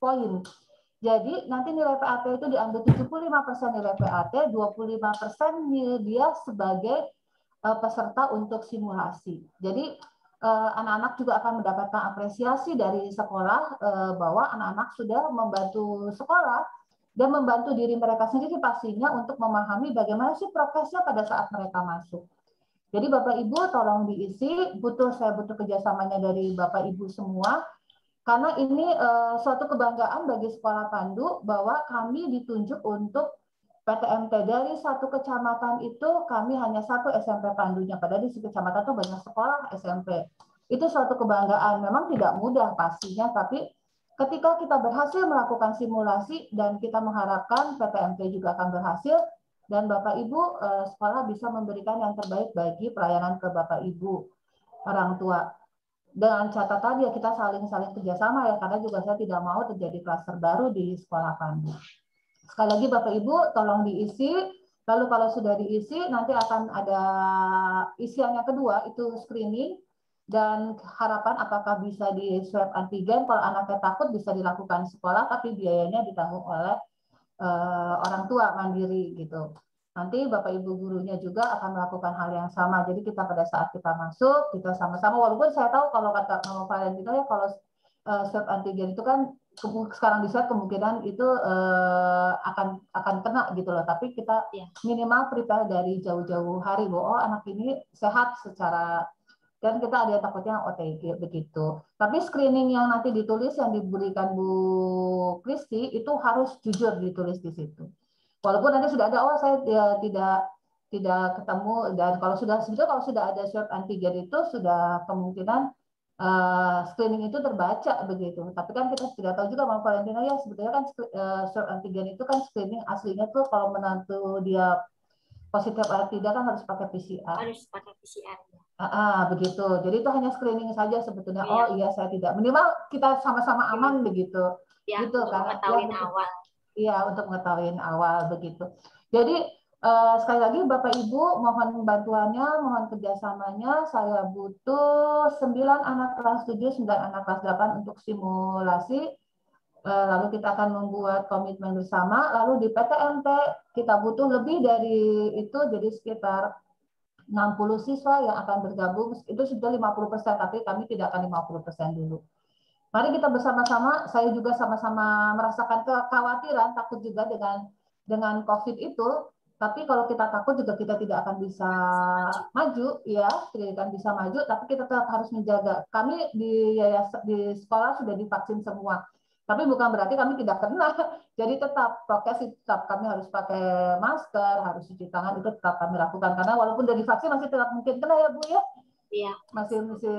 poin. Jadi nanti nilai PAT itu diambil 75% nilai PAT, 25% dia sebagai peserta untuk simulasi. Jadi anak-anak juga akan mendapatkan apresiasi dari sekolah bahwa anak-anak sudah membantu sekolah dan membantu diri mereka sendiri pastinya untuk memahami bagaimana sih prokesnya pada saat mereka masuk. Jadi Bapak Ibu tolong diisi, saya butuh kerjasamanya dari Bapak Ibu semua, karena ini suatu kebanggaan bagi Sekolah Pandu bahwa kami ditunjuk untuk PTMT. Dari satu kecamatan itu kami hanya satu SMP Pandunya, padahal di kecamatan itu banyak sekolah SMP. Itu suatu kebanggaan, memang tidak mudah pastinya, tapi ketika kita berhasil melakukan simulasi dan kita mengharapkan PTMT juga akan berhasil dan Bapak Ibu sekolah bisa memberikan yang terbaik bagi pelayanan ke Bapak Ibu orang tua. Dengan catatan ya kita saling kerjasama ya, karena juga saya tidak mau terjadi klaster baru di Sekolah Pandu. Sekali lagi Bapak Ibu tolong diisi. Lalu kalau sudah diisi nanti akan ada isian yang kedua itu screening. Dan harapan apakah bisa di swab antigen, kalau anaknya takut bisa dilakukan sekolah, tapi biayanya ditanggung oleh orang tua mandiri gitu. Nanti Bapak Ibu gurunya juga akan melakukan hal yang sama. Jadi kita pada saat kita masuk, kita sama-sama, walaupun saya tahu kalau kata Mama Valentino ya kalau swab antigen itu kan sekarang di swab kemungkinan itu akan kena gitu loh. Tapi kita minimal prepare dari jauh-jauh hari bahwa anak ini sehat secara, dan kita ada yang takutnya OTG begitu. Tapi screening yang nanti ditulis yang diberikan Bu Kristi itu harus jujur ditulis di situ. Walaupun nanti sudah ada, saya tidak ketemu, dan kalau sudah ada swab antigen itu sudah kemungkinan screening itu terbaca begitu. Tapi kan kita tidak tahu juga Bang Valentino ya, sebetulnya kan swab antigen itu kan screening aslinya tuh kalau menantu dia positif atau tidak kan harus pakai PCR. Harus pakai PCR. Begitu. Jadi itu hanya screening saja sebetulnya. Oh iya saya tidak. Minimal kita sama-sama aman begitu. Ya, gitu untuk mengetahui awal. Iya, untuk mengetahui awal begitu. Jadi sekali lagi Bapak Ibu mohon bantuannya, mohon kerjasamanya. Saya butuh 9 anak kelas 7, 9 anak kelas 8 untuk simulasi. Lalu kita akan membuat komitmen bersama. Lalu di PTMT kita butuh lebih dari itu, jadi sekitar 60 siswa yang akan bergabung. Itu sudah 50%, tapi kami tidak akan 50% dulu. Mari kita bersama-sama, saya juga sama-sama merasakan kekhawatiran, takut juga dengan COVID itu, Tapi kalau kita takut juga kita tidak akan bisa maju, ya, tidak akan bisa maju. Tapi kita tetap harus menjaga. Kami di sekolah sudah divaksin semua, tapi bukan berarti kami tidak kena. Jadi tetap prokes, tetap kami harus pakai masker, harus cuci tangan, itu tetap kami lakukan. Karena walaupun sudah divaksin masih tetap mungkin kena ya Bu ya. Iya.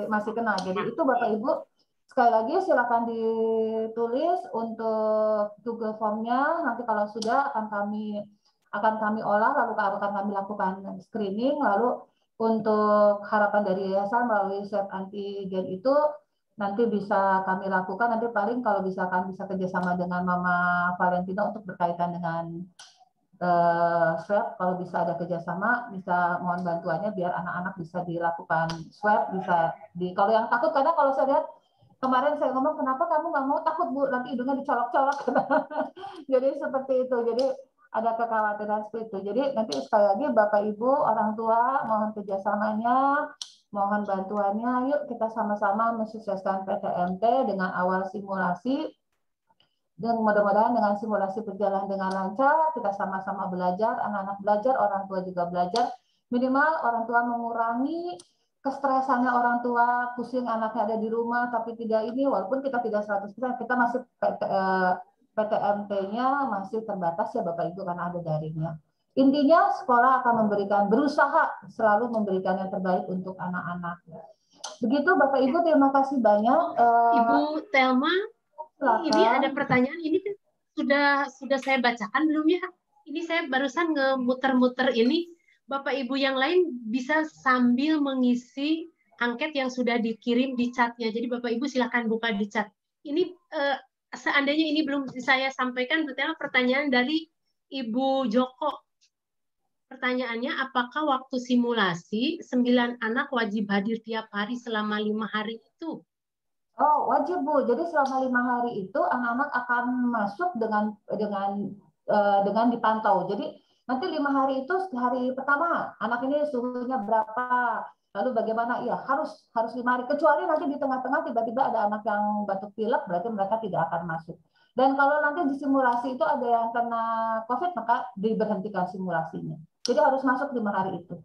Masih kena. Jadi itu Bapak Ibu. Sekali lagi silakan ditulis untuk Google Form-nya. Nanti kalau sudah akan kami olah, lalu akan kami lakukan screening, lalu untuk harapan dari yayasan melalui swab antigen itu nanti bisa kami lakukan, nanti paling kalau bisa kerjasama dengan Mama Valentina untuk berkaitan dengan swab, kalau bisa ada kerjasama, bisa mohon bantuannya biar anak-anak bisa dilakukan swab, kalau yang takut, karena kalau saya lihat kemarin saya ngomong, kenapa kamu nggak mau? Takut Bu, nanti hidungnya dicolok-colok. Jadi seperti itu, jadi ada kekhawatiran seperti itu. Jadi nanti sekali lagi Bapak Ibu orang tua mohon kerjasamanya, mohon bantuannya. Yuk kita sama-sama mensukseskan PTMT dengan awal simulasi. Dan mudah-mudahan dengan simulasi berjalan dengan lancar, kita sama-sama belajar, anak-anak belajar, orang tua juga belajar. Minimal orang tua mengurangi kestresannya orang tua, pusing anaknya ada di rumah tapi tidak ini, walaupun kita tidak 100%, kita masih PTMT-nya masih terbatas ya Bapak Ibu karena ada daringnya. Intinya sekolah akan berusaha selalu memberikan yang terbaik untuk anak-anak. Begitu Bapak Ibu, terima kasih banyak. Ibu Thelma, silakan. Ini ada pertanyaan, ini sudah saya bacakan belum ya? Ini saya barusan ngemuter-muter ini. Bapak Ibu yang lain bisa sambil mengisi angket yang sudah dikirim di chatnya. Jadi Bapak Ibu silakan buka di chat. Ini seandainya ini belum saya sampaikan, pertama pertanyaan dari Ibu Joko. Pertanyaannya, apakah waktu simulasi 9 anak wajib hadir tiap hari selama 5 hari itu? Oh, wajib Bu. Jadi selama 5 hari itu anak-anak akan masuk dengan dipantau. Jadi nanti 5 hari itu, hari pertama anak ini suhunya berapa, lalu bagaimana? Iya, harus 5 hari. Kecuali nanti di tengah-tengah tiba-tiba ada anak yang batuk pilek, berarti mereka tidak akan masuk. Dan kalau nanti di simulasi itu ada yang kena COVID, maka diberhentikan simulasinya. Jadi harus masuk 5 hari itu.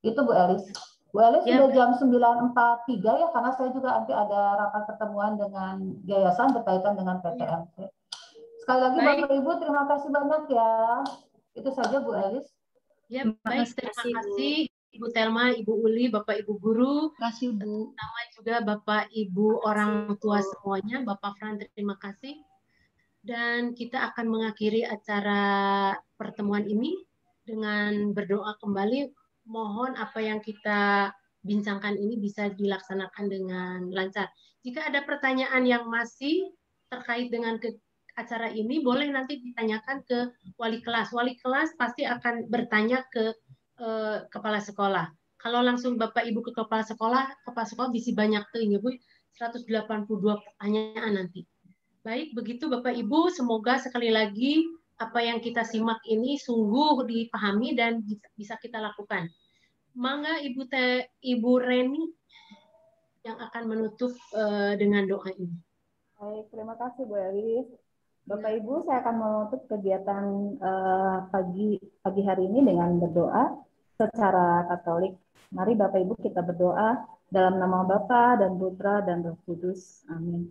Itu Bu Elis. Bu Elis Ya, sudah jam 9.43 ya, karena saya juga nanti ada rapat pertemuan dengan yayasan berkaitan dengan PTMT. Sekali lagi baik. Bapak Ibu, terima kasih banyak ya. Itu saja Bu Elis. Ya, baik, terima kasih Ibu Thelma, Ibu Uli, Bapak Ibu guru. Terima kasih Bu. Sama juga Bapak Ibu orang tua semuanya, Bapak Fran, terima kasih. Dan kita akan mengakhiri acara pertemuan ini dengan berdoa kembali. Mohon apa yang kita bincangkan ini bisa dilaksanakan dengan lancar. Jika ada pertanyaan yang masih terkait dengan acara ini, boleh nanti ditanyakan ke wali kelas. Wali kelas pasti akan bertanya ke kepala sekolah. Kalau langsung Bapak Ibu ke kepala sekolah bisa banyak tuh ya Bu, 182 pertanyaan nanti. Baik, begitu Bapak Ibu, semoga sekali lagi apa yang kita simak ini sungguh dipahami dan bisa kita lakukan. Mangga Ibu Reni yang akan menutup dengan doa ini. Baik, terima kasih Bu Elis. Bapak Ibu, saya akan menutup kegiatan pagi hari ini dengan berdoa secara Katolik. Mari Bapak Ibu kita berdoa dalam nama Bapa dan Putra dan Roh Kudus. Amin.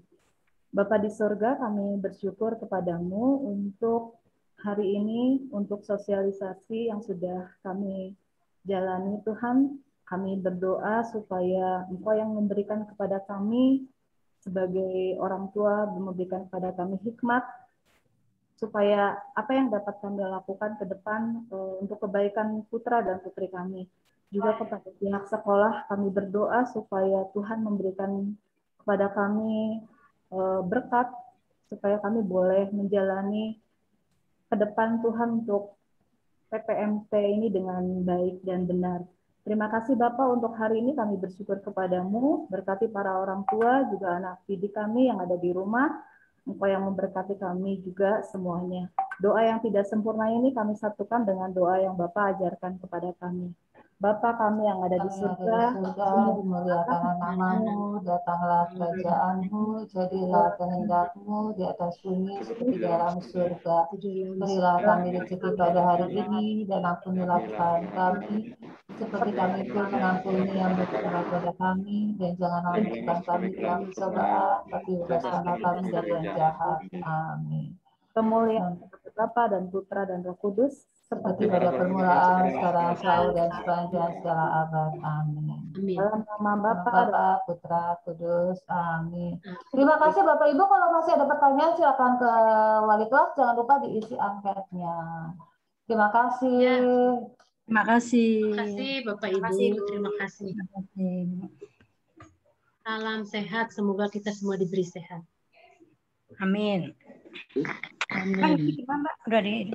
Bapa di surga, kami bersyukur kepadamu untuk hari ini, untuk sosialisasi yang sudah kami jalani Tuhan. Kami berdoa supaya Engkau yang memberikan kepada kami sebagai orang tua, memberikan kepada kami hikmat, supaya apa yang dapat kami lakukan ke depan untuk kebaikan putra dan putri kami. Juga kepada pihak sekolah kami berdoa supaya Tuhan memberikan kepada kami berkat, supaya kami boleh menjalani ke depan Tuhan untuk PPMT ini dengan baik dan benar. Terima kasih Bapak untuk hari ini, kami bersyukur kepadamu, berkati para orang tua, juga anak didik kami yang ada di rumah, Engkau yang memberkati kami juga semuanya. Doa yang tidak sempurna ini kami satukan dengan doa yang Bapak ajarkan kepada kami. Bapa kami yang ada di surga, dimuliakanlah namamu, datanglah kerajaanmu, jadilah kehendakmu di atas bumi seperti di dalam surga. Berilah kami rezeki pada hari ini, dan ampunilah kesalahan kami, seperti kami pun mengampuni yang bersalah pada kami, dan janganlah masukkan kami dalam pencobaan, tapi bebaskanlah kami dari yang jahat. Amin. kemuliaan Bapa dan Putra dan Roh Kudus, Seperti pada permulaan, sekarang, selalu, dan sepanjang segala abad. Amin. dalam nama Bapa Bapa, Putra, Kudus. Amin. Terima kasih Bapak Ibu. Kalau masih ada pertanyaan silakan ke wali kelas. Jangan lupa diisi angketnya. Terima kasih. Terima kasih. Terima kasih Bapak Ibu. Terima kasih. Salam sehat. Semoga kita semua diberi sehat. Amin. Amin. Udah di